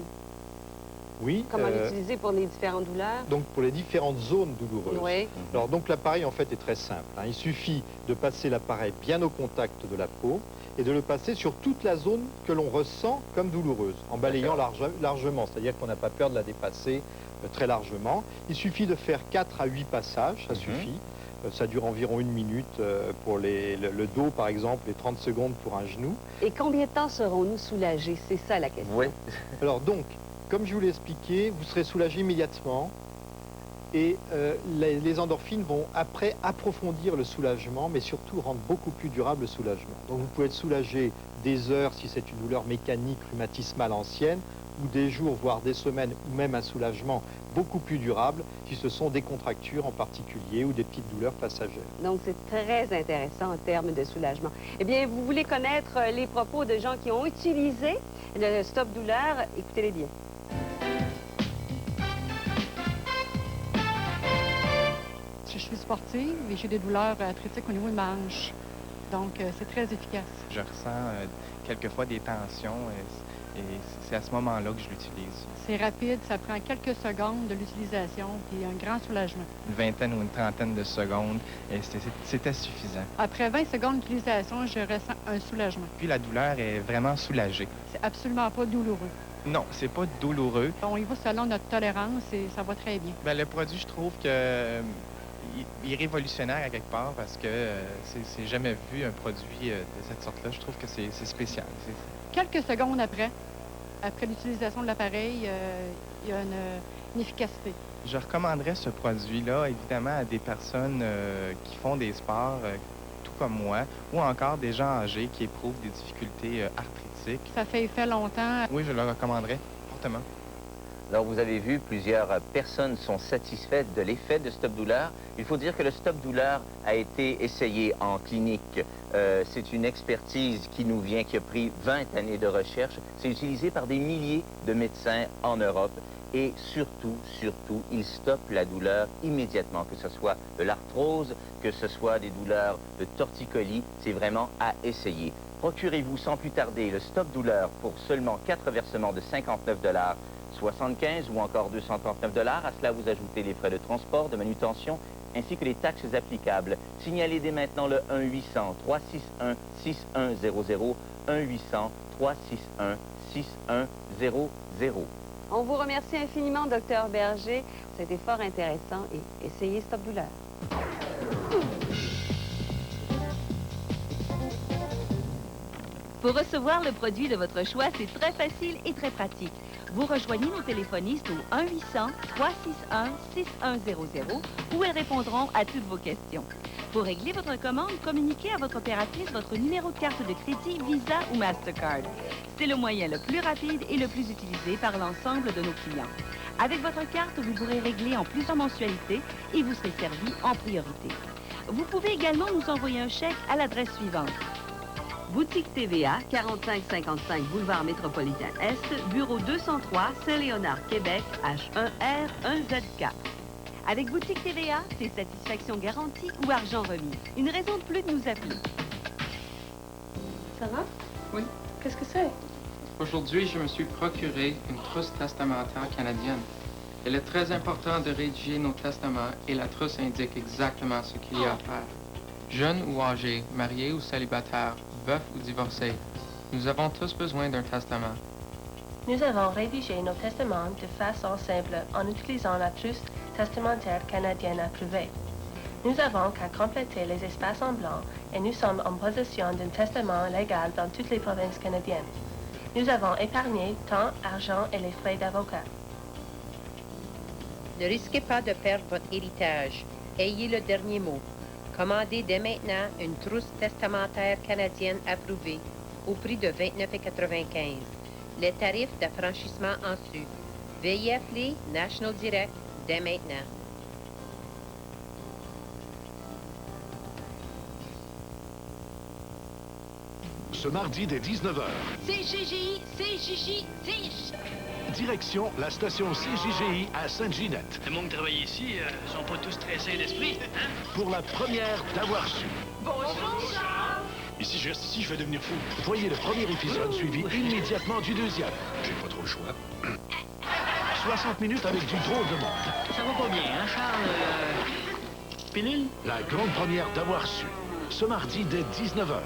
Oui. Comment l'utiliser pour les différentes douleurs? Donc pour les différentes zones douloureuses. Oui. Alors donc l'appareil en fait est très simple. Il suffit de passer l'appareil bien au contact de la peau et de le passer sur toute la zone que l'on ressent comme douloureuse, en balayant largement, c'est-à-dire qu'on n'a pas peur de la dépasser très largement. Il suffit de faire 4 à 8 passages, ça suffit. Ça dure environ 1 minute pour le dos, par exemple, et 30 secondes pour un genou. Et combien de temps serons-nous soulagés? C'est ça la question. Oui. Alors donc, comme je vous l'ai expliqué, vous serez soulagé immédiatement et les endorphines vont après approfondir le soulagement, mais surtout rendre beaucoup plus durable le soulagement. Donc vous pouvez être soulagé des heures si c'est une douleur mécanique, rhumatismale ancienne, ou des jours, voire des semaines, ou même un soulagement beaucoup plus durable si ce sont des contractures en particulier ou des petites douleurs passagères. Donc, c'est très intéressant en termes de soulagement. Eh bien, vous voulez connaître les propos de gens qui ont utilisé le stop douleur? Écoutez-les bien. Je suis sportive et j'ai des douleurs arthritiques au niveau de ma hanche. Donc, c'est très efficace. Je ressens quelquefois des tensions et c'est à ce moment-là que je l'utilise. C'est rapide, ça prend quelques secondes de l'utilisation et un grand soulagement. Une vingtaine ou une trentaine de secondes, et c'était suffisant. Après 20 secondes d'utilisation, je ressens un soulagement. Puis la douleur est vraiment soulagée. C'est absolument pas douloureux. Non, c'est pas douloureux. On y va selon notre tolérance et ça va très bien. Bien, le produit, je trouve que il est révolutionnaire à quelque part parce que c'est jamais vu un produit de cette sorte-là. Je trouve que c'est spécial. Quelques secondes après l'utilisation de l'appareil, il y a une efficacité. Je recommanderais ce produit-là, évidemment, à des personnes qui font des sports, tout comme moi, ou encore des gens âgés qui éprouvent des difficultés arthritiques. Ça fait effet longtemps. Oui, je le recommanderais fortement. Alors, vous avez vu, plusieurs personnes sont satisfaites de l'effet de stop douleur. Il faut dire que le stop douleur a été essayé en clinique. C'est une expertise qui nous vient, qui a pris 20 années de recherche. C'est utilisé par des milliers de médecins en Europe. Et surtout, il stoppe la douleur immédiatement, que ce soit de l'arthrose, que ce soit des douleurs de torticolis. C'est vraiment à essayer. Procurez-vous sans plus tarder le stop douleur pour seulement 4 versements de 59,75 ou encore 239 $. À cela, vous ajoutez les frais de transport, de manutention, ainsi que les taxes applicables. Signalez dès maintenant le 1-800-361-6100, 1-800-361-6100. On vous remercie infiniment, Dr Berger. C'était fort intéressant et essayez Stop Douleur. Pour recevoir le produit de votre choix, c'est très facile et très pratique. Vous rejoignez nos téléphonistes au 1-800-361-6100 où elles répondront à toutes vos questions. Pour régler votre commande, communiquez à votre opératrice votre numéro de carte de crédit Visa ou Mastercard. C'est le moyen le plus rapide et le plus utilisé par l'ensemble de nos clients. Avec votre carte, vous pourrez régler en plusieurs mensualités et vous serez servi en priorité. Vous pouvez également nous envoyer un chèque à l'adresse suivante. Boutique TVA, 4555 Boulevard Métropolitain Est, Bureau 203, Saint-Léonard, Québec, H1R1ZK. Avec Boutique TVA, c'est satisfaction garantie ou argent remis. Une raison de plus de nous appeler. Ça va? Oui. Qu'est-ce que c'est? Aujourd'hui, je me suis procuré une trousse testamentaire canadienne. Il est très important de rédiger nos testaments et la trousse indique exactement ce qu'il y a à faire. Jeunes ou âgés, mariés ou célibataires, veufs ou divorcés, nous avons tous besoin d'un testament. Nous avons rédigé nos testaments de façon simple en utilisant la trousse testamentaire canadienne approuvée. Nous avons qu'à compléter les espaces en blanc et nous sommes en possession d'un testament légal dans toutes les provinces canadiennes. Nous avons épargné temps, argent et les frais d'avocat. Ne risquez pas de perdre votre héritage. Ayez le dernier mot. Commandez dès maintenant une trousse testamentaire canadienne approuvée au prix de 29,95 $. Les tarifs d'affranchissement en su. Veuillez appeler National Direct dès maintenant. Ce mardi dès 19h. CJJ. Direction la station CJGI à Sainte-Ginette. Le monde qui travaille ici, sont pas tous très sains d'esprit, hein? Pour la première d'Avoir su. Bonjour, Charles! Et si je reste ici, je vais devenir fou. Voyez le premier épisode suivi immédiatement du deuxième. J'ai pas trop le choix. 60 minutes avec du drôle de monde. Ça va pas bien, hein, Charles? Pilule? La grande première d'Avoir su. Ce mardi dès 19h.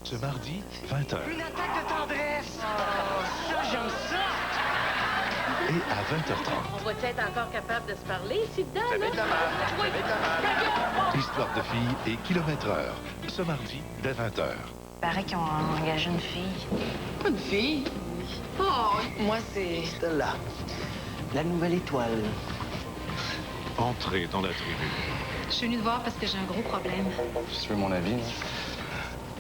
Ce mardi, 20h. Une attaque de tendresse! Oh, ça, j'aime ça! Et à 20h30. On va être encore capable de se parler ici dedans, là? Histoire de filles et kilomètre-heure. Ce mardi dès 20h. Paraît qu'ils ont engagé une fille. Une fille? Oh, moi, c'est... Stella, la nouvelle étoile. Entrez dans la tribu. Je suis venue te voir parce que j'ai un gros problème. Si tu veux mon avis,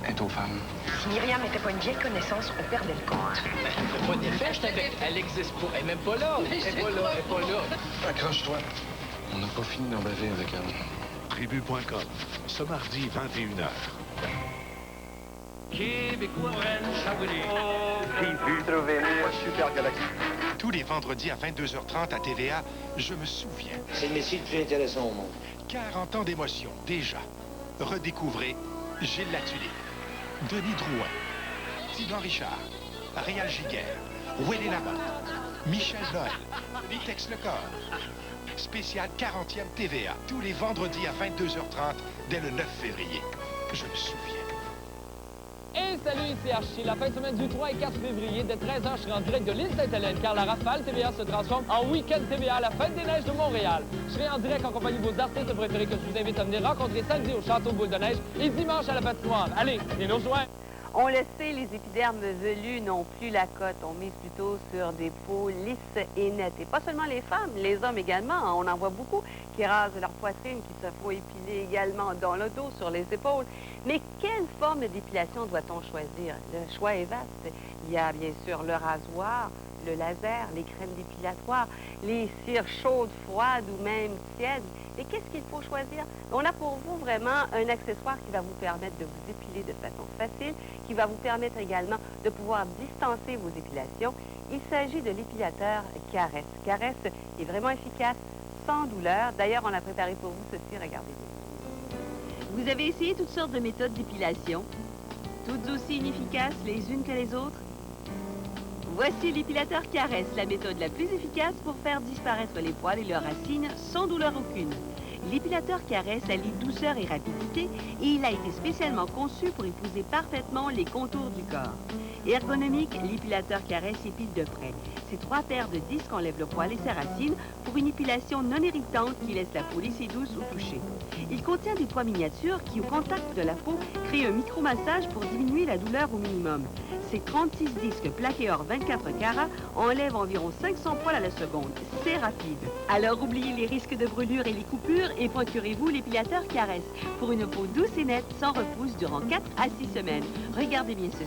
est aux femmes. Si Myriam n'était pas une vieille connaissance, on perdait le compte. Pas d'effet, je t'avais. Elle existe pas. Elle est même pas là. Elle est pas là. Elle est pas là. Accroche-toi. On n'a pas fini d'en baver avec elle. Tribu.com. Ce mardi, 21h. Québécois, Chaboulet. Super Galaxy. Tous les vendredis à 22h30 à TVA, je me souviens. C'est le métier le plus intéressant au monde. 40 ans d'émotion, déjà. Redécouvrez Gilles Latulippe, Denis Drouin, Tigran Richard, Réal Giguère, Willy Lamotte, Michel Noël, Vitex Lecor. Spécial 40e TVA, tous les vendredis à 22h30 dès le 9 février. Je me souviens. Hey, salut, ici Archie. La fin de semaine du 3 et 4 février, dès 13h, je serai en direct de l'île Sainte-Hélène, car la Rafale TVA se transforme en Week-end TVA, la fête des neiges de Montréal. Je serai en direct en compagnie de vos artistes préférés que je vous invite à venir rencontrer samedi au Château Boule de Neige et dimanche à la Patinoire. Allez, venez nous rejoindre. On le sait, les épidermes velus n'ont plus la cote. On mise plutôt sur des peaux lisses et nettes. Et pas seulement les femmes, les hommes également. On en voit beaucoup qui rasent leur poitrine, qui se font épiler également dans le dos, sur les épaules. Mais quelle forme d'épilation doit-on choisir? Le choix est vaste. Il y a bien sûr le rasoir, le laser, les crèmes dépilatoires, les cires chaudes, froides ou même tièdes. Et qu'est-ce qu'il faut choisir? On a pour vous vraiment un accessoire qui va vous permettre de vous épiler de façon facile, qui va vous permettre également de pouvoir distancer vos épilations. Il s'agit de l'épilateur Caresse. Caresse est vraiment efficace, sans douleur. D'ailleurs, on a préparé pour vous ceci, regardez-vous. Vous avez essayé toutes sortes de méthodes d'épilation, toutes aussi inefficaces les unes que les autres? Voici l'épilateur Caresse, la méthode la plus efficace pour faire disparaître les poils et leurs racines sans douleur aucune. L'épilateur Caresse allie douceur et rapidité et il a été spécialement conçu pour épouser parfaitement les contours du corps. Ergonomique, l'épilateur Caresse épile de près. Ces 3 paires de disques enlèvent le poil et ses racines pour une épilation non irritante qui laisse la peau lisse et douce au toucher. Il contient des poids miniatures qui, au contact de la peau, créent un micromassage pour diminuer la douleur au minimum. Ces 36 disques plaqués or 24 carats enlèvent environ 500 poils à la seconde. C'est rapide. Alors oubliez les risques de brûlure et les coupures et procurez-vous l'épilateur Caresse pour une peau douce et nette sans repousse durant 4 à 6 semaines. Regardez bien ceci.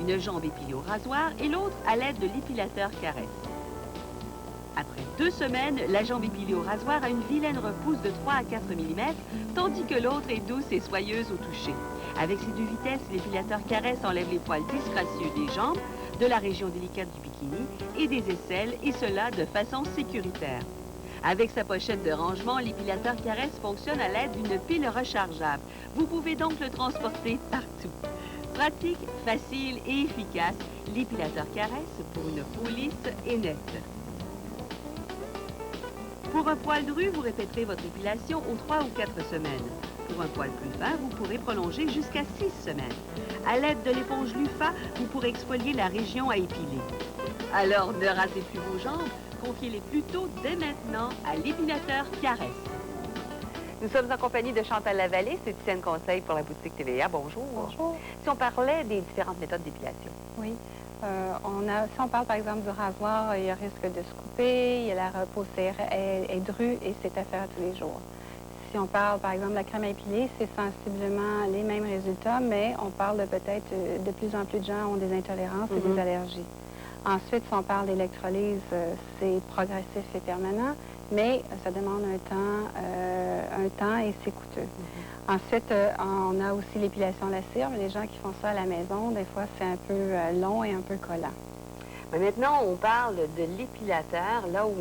Une jambe épilée au rasoir et l'autre à l'aide de l'épilateur Caresse. Après 2 semaines, la jambe épilée au rasoir a une vilaine repousse de 3 à 4 mm, tandis que l'autre est douce et soyeuse au toucher. Avec ces 2 vitesses, l'épilateur Caresse enlève les poils disgracieux des jambes, de la région délicate du bikini et des aisselles, et cela de façon sécuritaire. Avec sa pochette de rangement, l'épilateur Caresse fonctionne à l'aide d'une pile rechargeable. Vous pouvez donc le transporter partout. Pratique, facile et efficace, l'épilateur Caresse pour une peau lisse et nette. Pour un poil dru, vous répéterez votre épilation aux 3 ou 4 semaines. Pour un poil plus fin, vous pourrez prolonger jusqu'à 6 semaines. À l'aide de l'éponge Lufa, vous pourrez exfolier la région à épiler. Alors, ne ratez plus vos jambes, confiez-les plutôt dès maintenant à l'épilateur Caresse. Nous sommes en compagnie de Chantal Lavallée, esthéticienne conseil pour la boutique TVA. Bonjour. Bonjour. Si on parlait des différentes méthodes d'épilation. Oui. Si on parle par exemple du rasoir, il y a risque de se couper, il y a la repousse est drue et c'est à faire tous les jours. Si on parle par exemple de la crème à épiler, c'est sensiblement les mêmes résultats, mais on parle de peut-être de plus en plus de gens ont des intolérances et des allergies. Ensuite, si on parle d'électrolyse, c'est progressif et permanent, mais ça demande un temps et c'est coûteux. Ensuite, on a aussi l'épilation laser, mais les gens qui font ça à la maison, des fois, c'est un peu long et un peu collant. Mais maintenant, on parle de l'épilateur, là où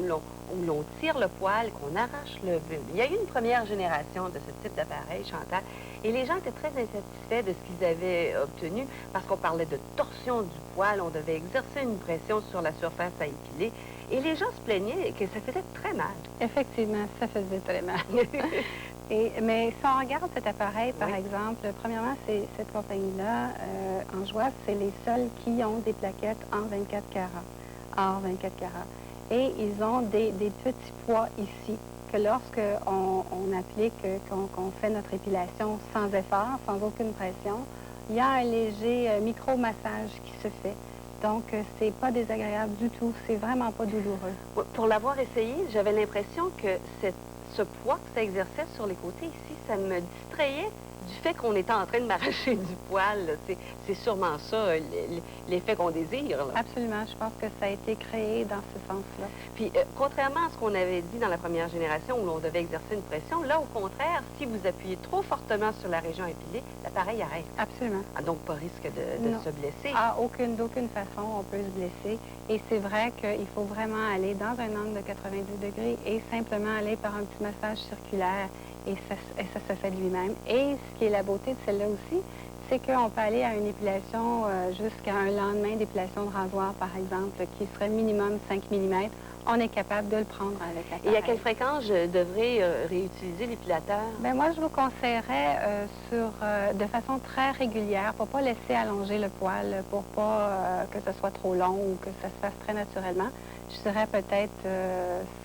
l'on tire le poil, qu'on arrache le bulbe. Il y a eu une première génération de ce type d'appareil, Chantal, et les gens étaient très insatisfaits de ce qu'ils avaient obtenu parce qu'on parlait de torsion du poil, on devait exercer une pression sur la surface à épiler, et les gens se plaignaient que ça faisait très mal. Effectivement, ça faisait très mal. Mais si on regarde cet appareil, par exemple, premièrement, cette compagnie-là, en joie, c'est les seuls qui ont des plaquettes en 24 carats, or 24 carats. Et ils ont des petits poids ici, que lorsqu'on applique, qu'on fait notre épilation sans effort, sans aucune pression, il y a un léger micro-massage qui se fait. Donc, c'est pas désagréable du tout, c'est vraiment pas douloureux. Pour l'avoir essayé, j'avais l'impression que ce poids que ça exerçait sur les côtés ici, ça me distrayait du fait qu'on était en train de m'arracher du poil. C'est sûrement ça, l'effet qu'on désire. Là. Absolument. Je pense que ça a été créé dans ce sens-là. Puis, contrairement à ce qu'on avait dit dans la première génération où l'on devait exercer une pression, là, au contraire, si vous appuyez trop fortement sur la région épilée, l'appareil arrête. Absolument. Ah, donc, pas risque de se blesser. D'aucune façon, on peut se blesser. Et c'est vrai qu'il faut vraiment aller dans un angle de 90 degrés et simplement aller par un petit massage circulaire. Et ça se fait de lui-même. Et ce qui est la beauté de celle-là aussi, c'est qu'on peut aller à une épilation jusqu'à un lendemain d'épilation de rasoir, par exemple, qui serait minimum 5 mm. On est capable de le prendre avec l'appareil. Et à quelle fréquence je devrais réutiliser l'épilateur? Bien, moi, je vous conseillerais de façon très régulière pour ne pas laisser allonger le poil, pour pas que ce soit trop long ou que ça se fasse très naturellement. Je dirais peut-être,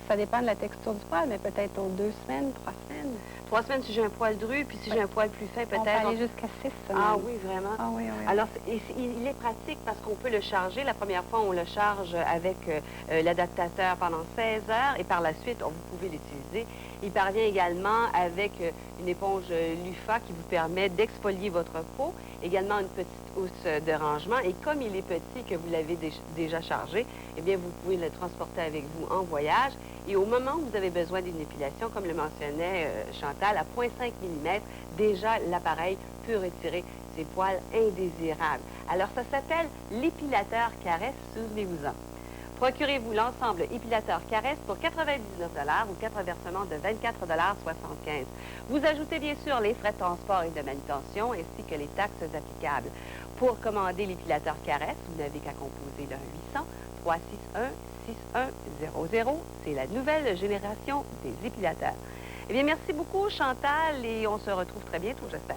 ça dépend de la texture du poil, mais peut-être aux 2 semaines, 3 semaines. 3 semaines si j'ai un poil dru, puis si j'ai un poil plus fin, peut-être... On peut aller jusqu'à 6 semaines. Ah oui, vraiment? Ah oui, oui. Alors, il est pratique parce qu'on peut le charger. La première fois, on le charge avec l'adaptateur pendant 16 heures et par la suite, vous pouvez l'utiliser. Il parvient également avec une éponge Lufa qui vous permet d'exfolier votre peau, également une petite housse de rangement. Et comme il est petit, que vous l'avez déjà chargé, eh bien, vous pouvez le transporter avec vous en voyage. Et au moment où vous avez besoin d'une épilation, comme le mentionnait Chantal, à 0,5 mm, déjà l'appareil peut retirer ces poils indésirables. Alors, ça s'appelle l'épilateur Caresse, souvenez-vous-en. Procurez-vous l'ensemble épilateur Caresse pour 99 $ ou 4 versements de 24,75 $. Vous ajoutez bien sûr les frais de transport et de manutention ainsi que les taxes applicables. Pour commander l'épilateur Caresse, vous n'avez qu'à composer le 1-800-361-6100. C'est la nouvelle génération des épilateurs. Eh bien, merci beaucoup, Chantal, et on se retrouve très bientôt, j'espère.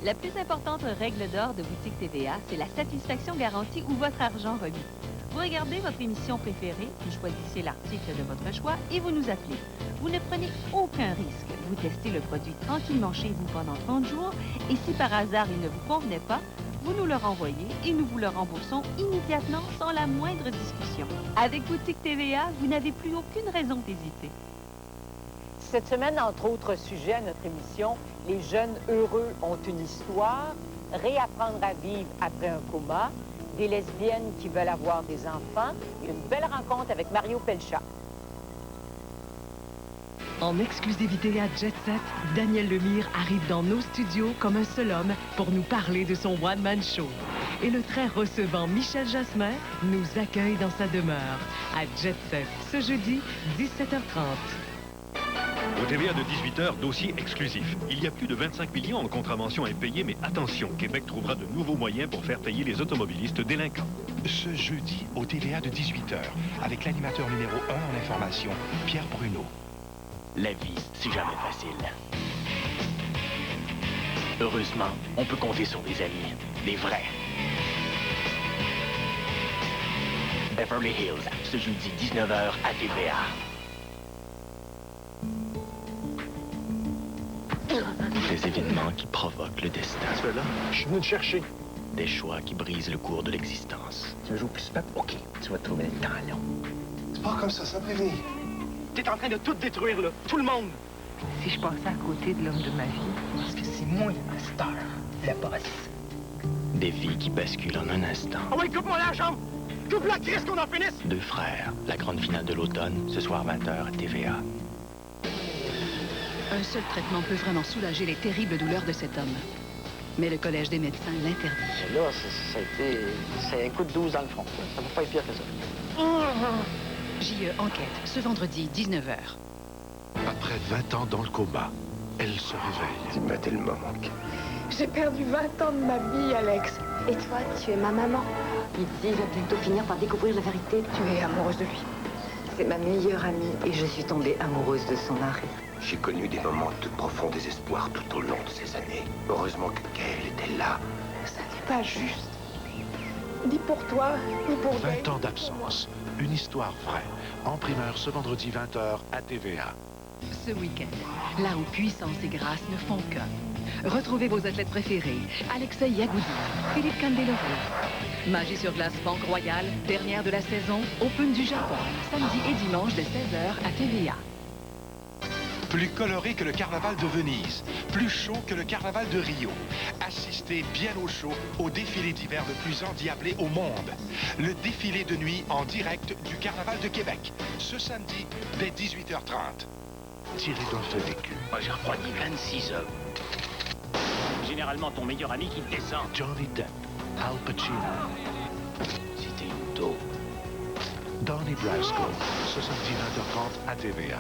La plus importante règle d'or de Boutique TVA, c'est la satisfaction garantie ou votre argent remis. Vous regardez votre émission préférée, vous choisissez l'article de votre choix et vous nous appelez. Vous ne prenez aucun risque. Vous testez le produit tranquillement chez vous pendant 30 jours et si par hasard il ne vous convenait pas, vous nous le renvoyez et nous vous le remboursons immédiatement sans la moindre discussion. Avec Boutique TVA, vous n'avez plus aucune raison d'hésiter. Cette semaine, entre autres sujets à notre émission, les jeunes heureux ont une histoire, réapprendre à vivre après un coma, des lesbiennes qui veulent avoir des enfants et une belle rencontre avec Mario Pelchat. En exclusivité à Jet Set, Daniel Lemire arrive dans nos studios comme un seul homme pour nous parler de son one-man show. Et le très recevant Michel Jasmin nous accueille dans sa demeure à Jet Set, ce jeudi, 17h30. Au TVA de 18h, dossier exclusif. Il y a plus de 25 millions en contraventions impayées, mais attention, Québec trouvera de nouveaux moyens pour faire payer les automobilistes délinquants. Ce jeudi, au TVA de 18h, avec l'animateur numéro 1 en information, Pierre Bruno. La vie, c'est jamais facile. Heureusement, on peut compter sur des amis, des vrais. Beverly Hills, ce jeudi 19h à TVA. Des événements qui provoquent le destin. Tu es là? Je suis venu te chercher. Des choix qui brisent le cours de l'existence. Tu veux jouer plus bête? OK, tu vas trouver le temps long. C'est pas comme ça, ça prévenir. T'es en train de tout détruire, là. Tout le monde. Si je passais à côté de l'homme de ma vie, parce que c'est moi la star, le boss. Des vies qui basculent en un instant. Ah ouais, coupe-moi la jambe! Coupe-la, Chris, qu'on en finisse! Deux frères, la grande finale de l'automne, ce soir 20h à TVA. Un seul traitement peut vraiment soulager les terribles douleurs de cet homme. Mais le Collège des médecins l'interdit. Là, c'est un coup de 12 dans le front. Ça ne peut pas être pire que ça. JE Enquête, ce vendredi, 19h. Après 20 ans dans le coma, elle se réveille. Tu m'as tellement manqué. J'ai perdu 20 ans de ma vie, Alex. Et toi, tu es ma maman. Il va bientôt finir par découvrir la vérité. Tu es amoureuse de lui. C'est ma meilleure amie et je suis tombée amoureuse de son mari. J'ai connu des moments de profond désespoir tout au long de ces années. Heureusement que Gail était là. Ça n'est pas juste. Ni pour toi, ni pour Gail. 20 ans d'absence. Une histoire vraie. En primeur ce vendredi 20h à TVA. Ce week-end, là où puissance et grâce ne font qu'un. Retrouvez vos athlètes préférés. Alexei Yagoudi, Philippe Candeloro. Magie sur glace Banque Royale, dernière de la saison, Open du Japon. Samedi et dimanche de 16h à TVA. Plus coloré que le carnaval de Venise, plus chaud que le carnaval de Rio. Assistez bien au chaud au défilé d'hiver le plus endiablé au monde. Le défilé de nuit en direct du carnaval de Québec, ce samedi dès 18h30. Tiré d'un fait vécu. Moi, j'ai refroidi 26 hommes. Généralement, ton meilleur ami qui te descend. Johnny Depp, Al Pacino. C'était une taupe. Donnie Brasco, ce samedi 20h30 à TVA.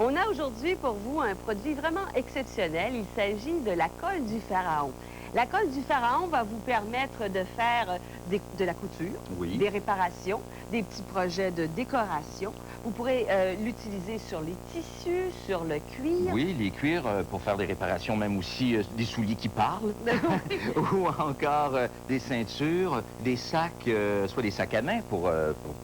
On a aujourd'hui pour vous un produit vraiment exceptionnel. Il s'agit de la colle du pharaon. La colle du pharaon va vous permettre de faire de la couture, des réparations, des petits projets de décoration. Vous pourrez l'utiliser sur les tissus, sur le cuir. Oui, les cuirs pour faire des réparations, même aussi des souliers qui parlent. Ou encore des ceintures, des sacs, soit des sacs à main pour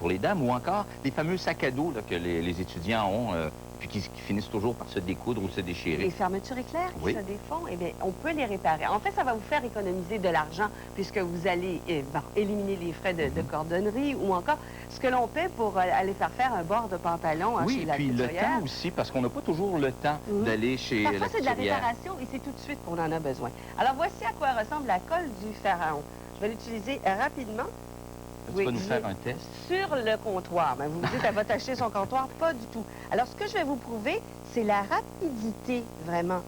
les dames, ou encore des fameux sacs à dos là, que les étudiants ont. Puis qui finissent toujours par se découdre ou se déchirer. Les fermetures éclairs qui se défont, eh bien, on peut les réparer. En fait, ça va vous faire économiser de l'argent puisque vous allez éliminer les frais de cordonnerie ou encore ce que l'on paie pour aller faire un bord de pantalon chez la puis le temps aussi, parce qu'on n'a pas toujours le temps d'aller chez la Parfois, c'est de la couturière. réparation et c'est tout de suite qu'on en a besoin. Alors, voici à quoi ressemble la colle du pharaon. Je vais l'utiliser rapidement. Tu vas nous faire un test? Sur le comptoir. Ben, vous me dites, elle va tâcher son comptoir? Pas du tout. Alors, ce que je vais vous prouver, c'est la rapidité, vraiment,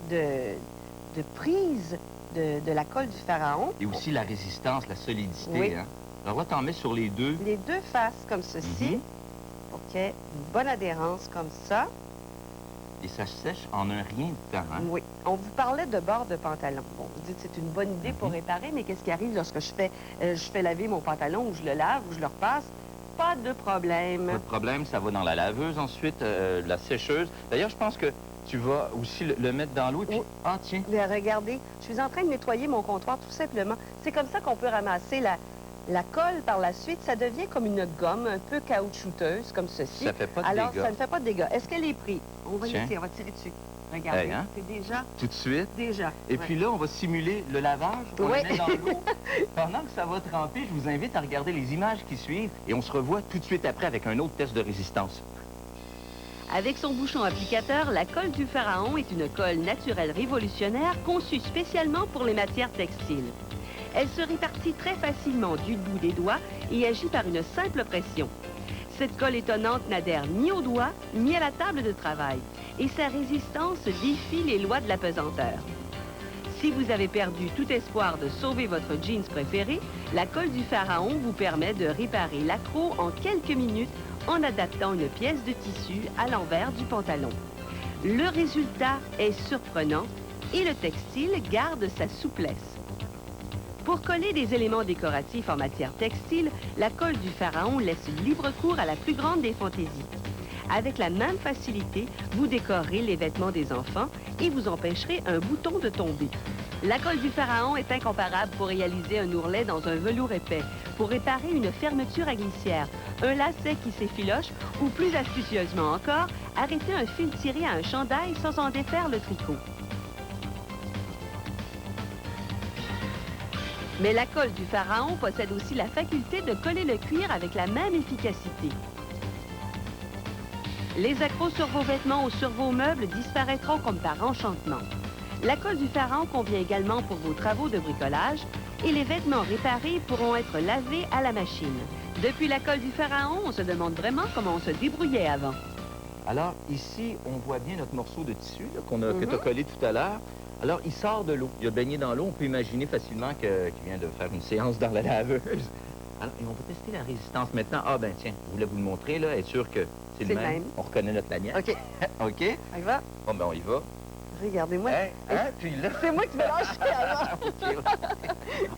de prise de la colle du pharaon. Et aussi la résistance, la solidité. Hein? Alors là, t'en mets sur les deux. Les deux faces, comme ceci. OK. Une bonne adhérence, comme ça. Et ça sèche en un rien de temps. Hein? Oui. On vous parlait de bord de pantalon. Bon, vous dites que c'est une bonne idée pour réparer, mais qu'est-ce qui arrive lorsque je fais laver mon pantalon ou je le lave ou je le repasse? pas de problème. Pas de problème, ça va dans la laveuse ensuite, la sécheuse. D'ailleurs, je pense que tu vas aussi le mettre dans l'eau et puis... Oui. Ah, tiens. Bien, regardez, je suis en train de nettoyer mon comptoir tout simplement. C'est comme ça qu'on peut ramasser la colle par la suite. Ça devient comme une gomme un peu caoutchouteuse, comme ceci. Ça fait pas de Alors, dégâts. ça ne fait pas de dégâts. Est-ce qu'elle est prise? On va Tiens. essayer, on va tirer dessus. Regardez, Hey, hein? c'est déjà... Tout de suite. Déjà. Et ouais. puis là, on va simuler le lavage. On Ouais. le met dans l'eau. Pendant que ça va tremper, je vous invite à regarder les images qui suivent et on se revoit tout de suite après avec un autre test de résistance. Avec son bouchon applicateur, la colle du Pharaon est une colle naturelle révolutionnaire conçue spécialement pour les matières textiles. Elle se répartit très facilement du bout des doigts et agit par une simple pression. Cette colle étonnante n'adhère ni aux doigts ni à la table de travail et sa résistance défie les lois de la pesanteur. Si vous avez perdu tout espoir de sauver votre jeans préféré, la colle du Pharaon vous permet de réparer l'accroc en quelques minutes en adaptant une pièce de tissu à l'envers du pantalon. Le résultat est surprenant et le textile garde sa souplesse. Pour coller des éléments décoratifs en matière textile, la colle du Pharaon laisse libre cours à la plus grande des fantaisies. Avec la même facilité, vous décorerez les vêtements des enfants et vous empêcherez un bouton de tomber. La colle du Pharaon est incomparable pour réaliser un ourlet dans un velours épais, pour réparer une fermeture à glissière, un lacet qui s'effiloche ou, plus astucieusement encore, arrêter un fil tiré à un chandail sans en défaire le tricot. Mais la colle du Pharaon possède aussi la faculté de coller le cuir avec la même efficacité. Les accros sur vos vêtements ou sur vos meubles disparaîtront comme par enchantement. La colle du Pharaon convient également pour vos travaux de bricolage et les vêtements réparés pourront être lavés à la machine. Depuis la colle du Pharaon, on se demande vraiment comment on se débrouillait avant. Alors, ici, on voit bien notre morceau de tissu là, que tu as collé tout à l'heure. Alors, il sort de l'eau. Il a baigné dans l'eau. On peut imaginer facilement qu'il vient de faire une séance dans la laveuse. Alors, et on va tester la résistance maintenant. Ah, ben tiens, je voulais vous le montrer, là, être sûr que c'est le même. On reconnaît notre lanière. OK. OK? On y va? Bon, ben on y va. Regardez-moi. Puis là... C'est moi qui vais lâcher avant.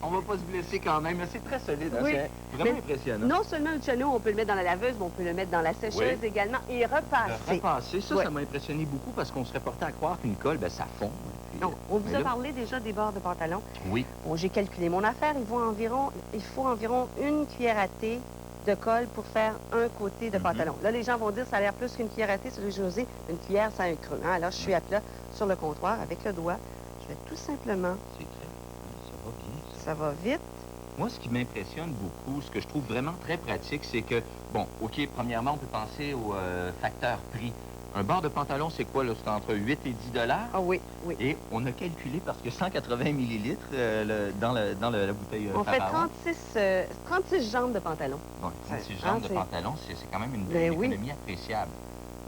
On va pas se blesser quand même, mais c'est très solide. Oui. Hein? C'est vraiment impressionnant. Non seulement le chano, on peut le mettre dans la laveuse, mais on peut le mettre dans la sécheuse également et repasser. Repasser, ça m'a impressionné beaucoup parce qu'on serait porté à croire qu'une colle, ben ça fond. Puis, non, on vous a parlé déjà des bords de pantalon. Oui. Bon, j'ai calculé mon affaire. Il faut environ une cuillère à thé de colle pour faire un côté de pantalon. Là, les gens vont dire ça a l'air plus qu'une cuillère à thé, c'est José. Une cuillère, c'est un creux. Hein? Alors, je suis à plat sur le comptoir avec le doigt. Je vais tout simplement... Ça va bien. Ça va vite. Moi, ce qui m'impressionne beaucoup, ce que je trouve vraiment très pratique, c'est que, bon, OK, premièrement, on peut penser au facteur prix. Un bord de pantalon, c'est quoi, là? C'est entre 8 et 10 $. Ah oui, oui. Et on a calculé, parce que 180 millilitres dans la bouteille on Pharaon. fait 36 jambes de pantalon. Bon, 36 jambes de pantalon, c'est quand même une économie appréciable.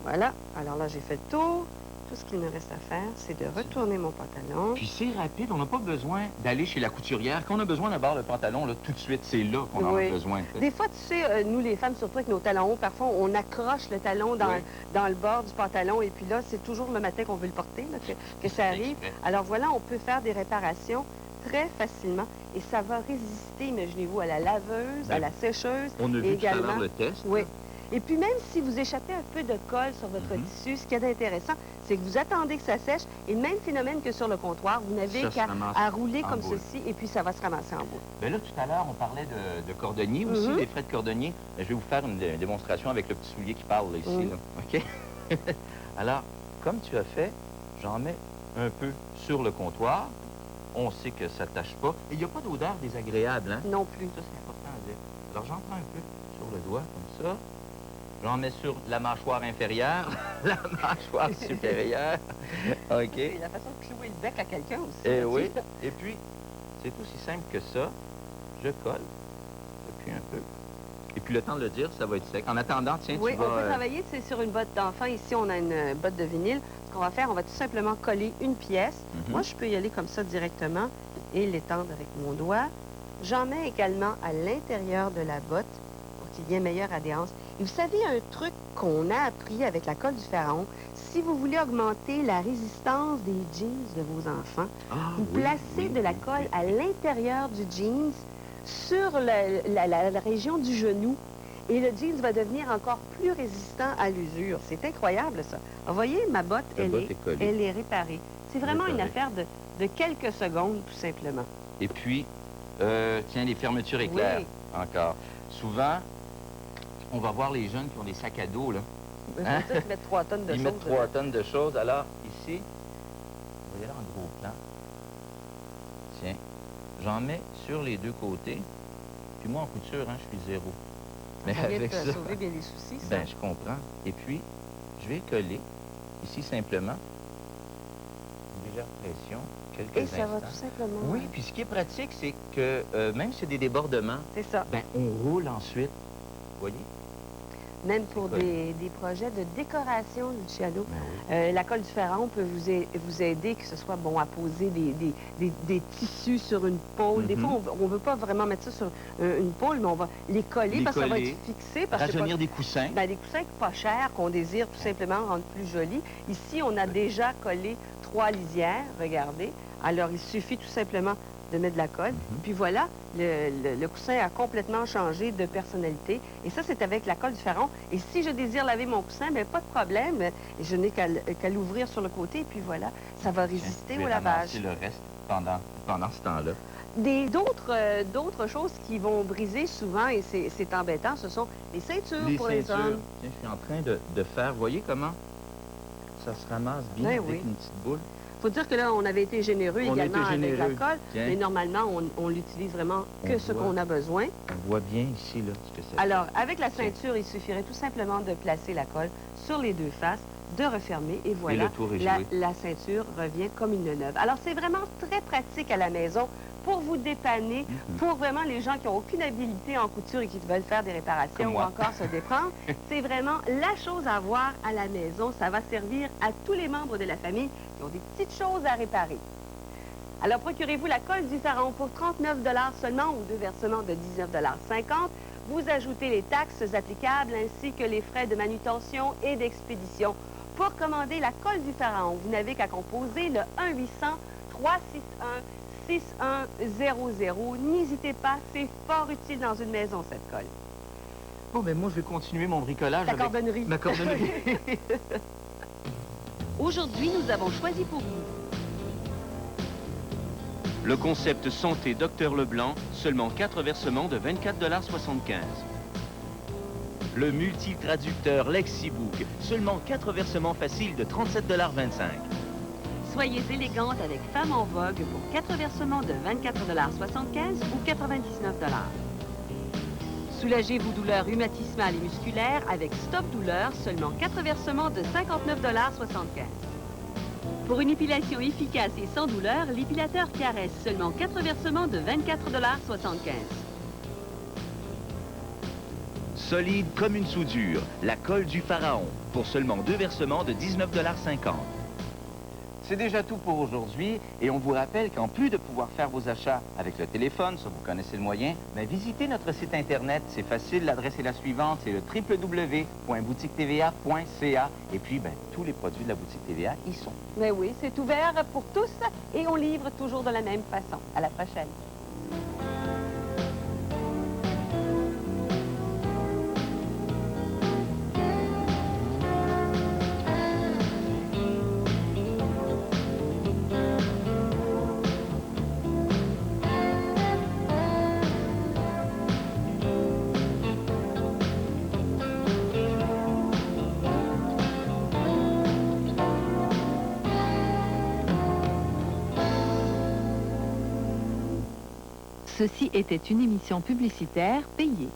Voilà. Alors là, j'ai fait le tour. Tout ce qu'il me reste à faire, c'est de retourner mon pantalon. Puis c'est rapide, on n'a pas besoin d'aller chez la couturière. Quand on a besoin d'un bord de pantalon, là, tout de suite, c'est là qu'on en a besoin. Des fois, tu sais, nous les femmes, surtout avec nos talons hauts, parfois, on accroche le talon dans le bord du pantalon. Et puis là, c'est toujours le matin qu'on veut le porter, là, que ça arrive. Alors voilà, on peut faire des réparations très facilement. Et ça va résister, imaginez-vous, à la laveuse, à la sécheuse. On a vu également. tout à l'heure le test. Oui. Et puis même si vous échappez un peu de colle sur votre tissu, ce qui est intéressant, c'est que vous attendez que ça sèche. Et même phénomène que sur le comptoir, vous n'avez qu'à rouler comme ceci et puis ça va se ramasser en boule. Bien là, tout à l'heure, on parlait de cordonnier aussi, des frais de cordonnier. Je vais vous faire une démonstration avec le petit soulier qui parle là, ici. Là. OK? Alors, comme tu as fait, j'en mets un peu sur le comptoir. On sait que ça ne tâche pas. Et il n'y a pas d'odeur désagréable, hein? Non plus. Ça, c'est important à dire. Alors, j'en prends un peu sur le doigt, comme ça. J'en mets sur la mâchoire inférieure, la mâchoire supérieure. OK. C'est la façon de clouer le bec à quelqu'un aussi. Oui. Et puis, c'est aussi simple que ça. Je colle. Depuis un peu. Et puis, le temps de le dire, ça va être sec. En attendant, tiens, oui, tu vas... on peut travailler sur une botte d'enfant. Ici, on a une botte de vinyle. Ce qu'on va faire, on va tout simplement coller une pièce. Moi, je peux y aller comme ça directement et l'étendre avec mon doigt. J'en mets également à l'intérieur de la botte pour qu'il y ait meilleure adhérence. Et vous savez, un truc qu'on a appris avec la colle du Pharaon, si vous voulez augmenter la résistance des jeans de vos enfants, vous placez de la colle à l'intérieur du jeans, sur la région du genou, Et le jeans va devenir encore plus résistant à l'usure. C'est incroyable, ça. Vous voyez, ma botte, elle est réparée. C'est vraiment une affaire de quelques secondes, tout simplement. Et puis, tiens, les fermetures éclairs, encore. Souvent, on va voir les jeunes qui ont des sacs à dos, là. Hein? Ils mettent 3 tonnes de choses. Ils mettent 3 tonnes de choses. Alors, ici, vous voyez là, en gros plan. Tiens, j'en mets sur les 2 côtés. Puis moi, en couture, hein, je suis 0. Mais avec ça, sauver bien des soucis, ça. Ben, je comprends. Et puis, je vais coller, ici, simplement, légère pression, quelques instants. Et ça va tout simplement... Oui, puis ce qui est pratique, c'est que même s'il y a des débordements, ben, on roule ensuite. Vous voyez? Même pour des projets de décoration, Luciano. La colle du pharaon peut vous aider, que ce soit bon à poser des tissus sur une pôle. Des fois, on ne veut pas vraiment mettre ça sur une pôle, mais on va les coller parce que ça va être fixé. Rajeunir des coussins. Ben, des coussins pas chers qu'on désire tout simplement rendre plus jolis. Ici, on a déjà collé 3 lisières, regardez. Alors, il suffit tout simplement de mettre de la colle. Puis voilà, le coussin a complètement changé de personnalité. Et ça, c'est avec la colle du pharaon. Et si je désire laver mon coussin, bien, pas de problème. Je n'ai qu'à l'ouvrir sur le côté. Et puis voilà, ça va résister au lavage. Je vais ramasser le reste pendant ce temps-là. D'autres choses qui vont briser souvent, et c'est embêtant, ce sont les ceintures pour les hommes. Tiens, je suis en train de faire, voyez comment ça se ramasse bien avec une petite boule. Il faut dire que là, on avait été généreux également avec la colle, mais normalement, on l'utilise vraiment que ce qu'on a besoin. On voit bien ici, là, ce que ça fait. Alors, avec la ceinture, il suffirait tout simplement de placer la colle sur les 2 faces, de refermer, et voilà, et le tour est joué. La ceinture revient comme une neuve. Alors, c'est vraiment très pratique à la maison pour vous dépanner, pour vraiment les gens qui n'ont aucune habilité en couture et qui veulent faire des réparations ou encore se déprendre. C'est vraiment la chose à avoir à la maison. Ça va servir à tous les membres de la famille qui ont des petites choses à réparer. Alors, procurez-vous la colle du pharaon pour 39 $ seulement ou 2 versements de 19,50 $. Vous ajoutez les taxes applicables ainsi que les frais de manutention et d'expédition. Pour commander la colle du pharaon, vous n'avez qu'à composer le 1-800-361-6100. N'hésitez pas, c'est fort utile dans une maison, cette colle. Bon, ben moi, je vais continuer mon bricolage avec cordonnerie. Ma cordonnerie. Aujourd'hui, nous avons choisi pour vous le concept santé Dr Leblanc, seulement 4 versements de 24,75 $. Le multi-traducteur Lexibook, seulement 4 versements faciles de 37,25 $. Soyez élégante avec Femme en Vogue pour 4 versements de 24,75 $ ou 99 $. Soulagez vos douleurs rhumatismales et musculaires avec Stop Douleur, seulement 4 versements de 59,75 $. Pour une épilation efficace et sans douleur, l'épilateur Caresse, seulement 4 versements de 24,75 $. Solide comme une soudure, la colle du pharaon, pour seulement 2 versements de 19,50 $. C'est déjà tout pour aujourd'hui et on vous rappelle qu'en plus de pouvoir faire vos achats avec le téléphone, ça vous connaissez le moyen, mais visitez notre site internet, c'est facile, l'adresse est la suivante, c'est le www.boutiquetva.ca et puis tous les produits de la boutique TVA y sont. Mais oui, c'est ouvert pour tous et on livre toujours de la même façon. À la prochaine. Ceci était une émission publicitaire payée.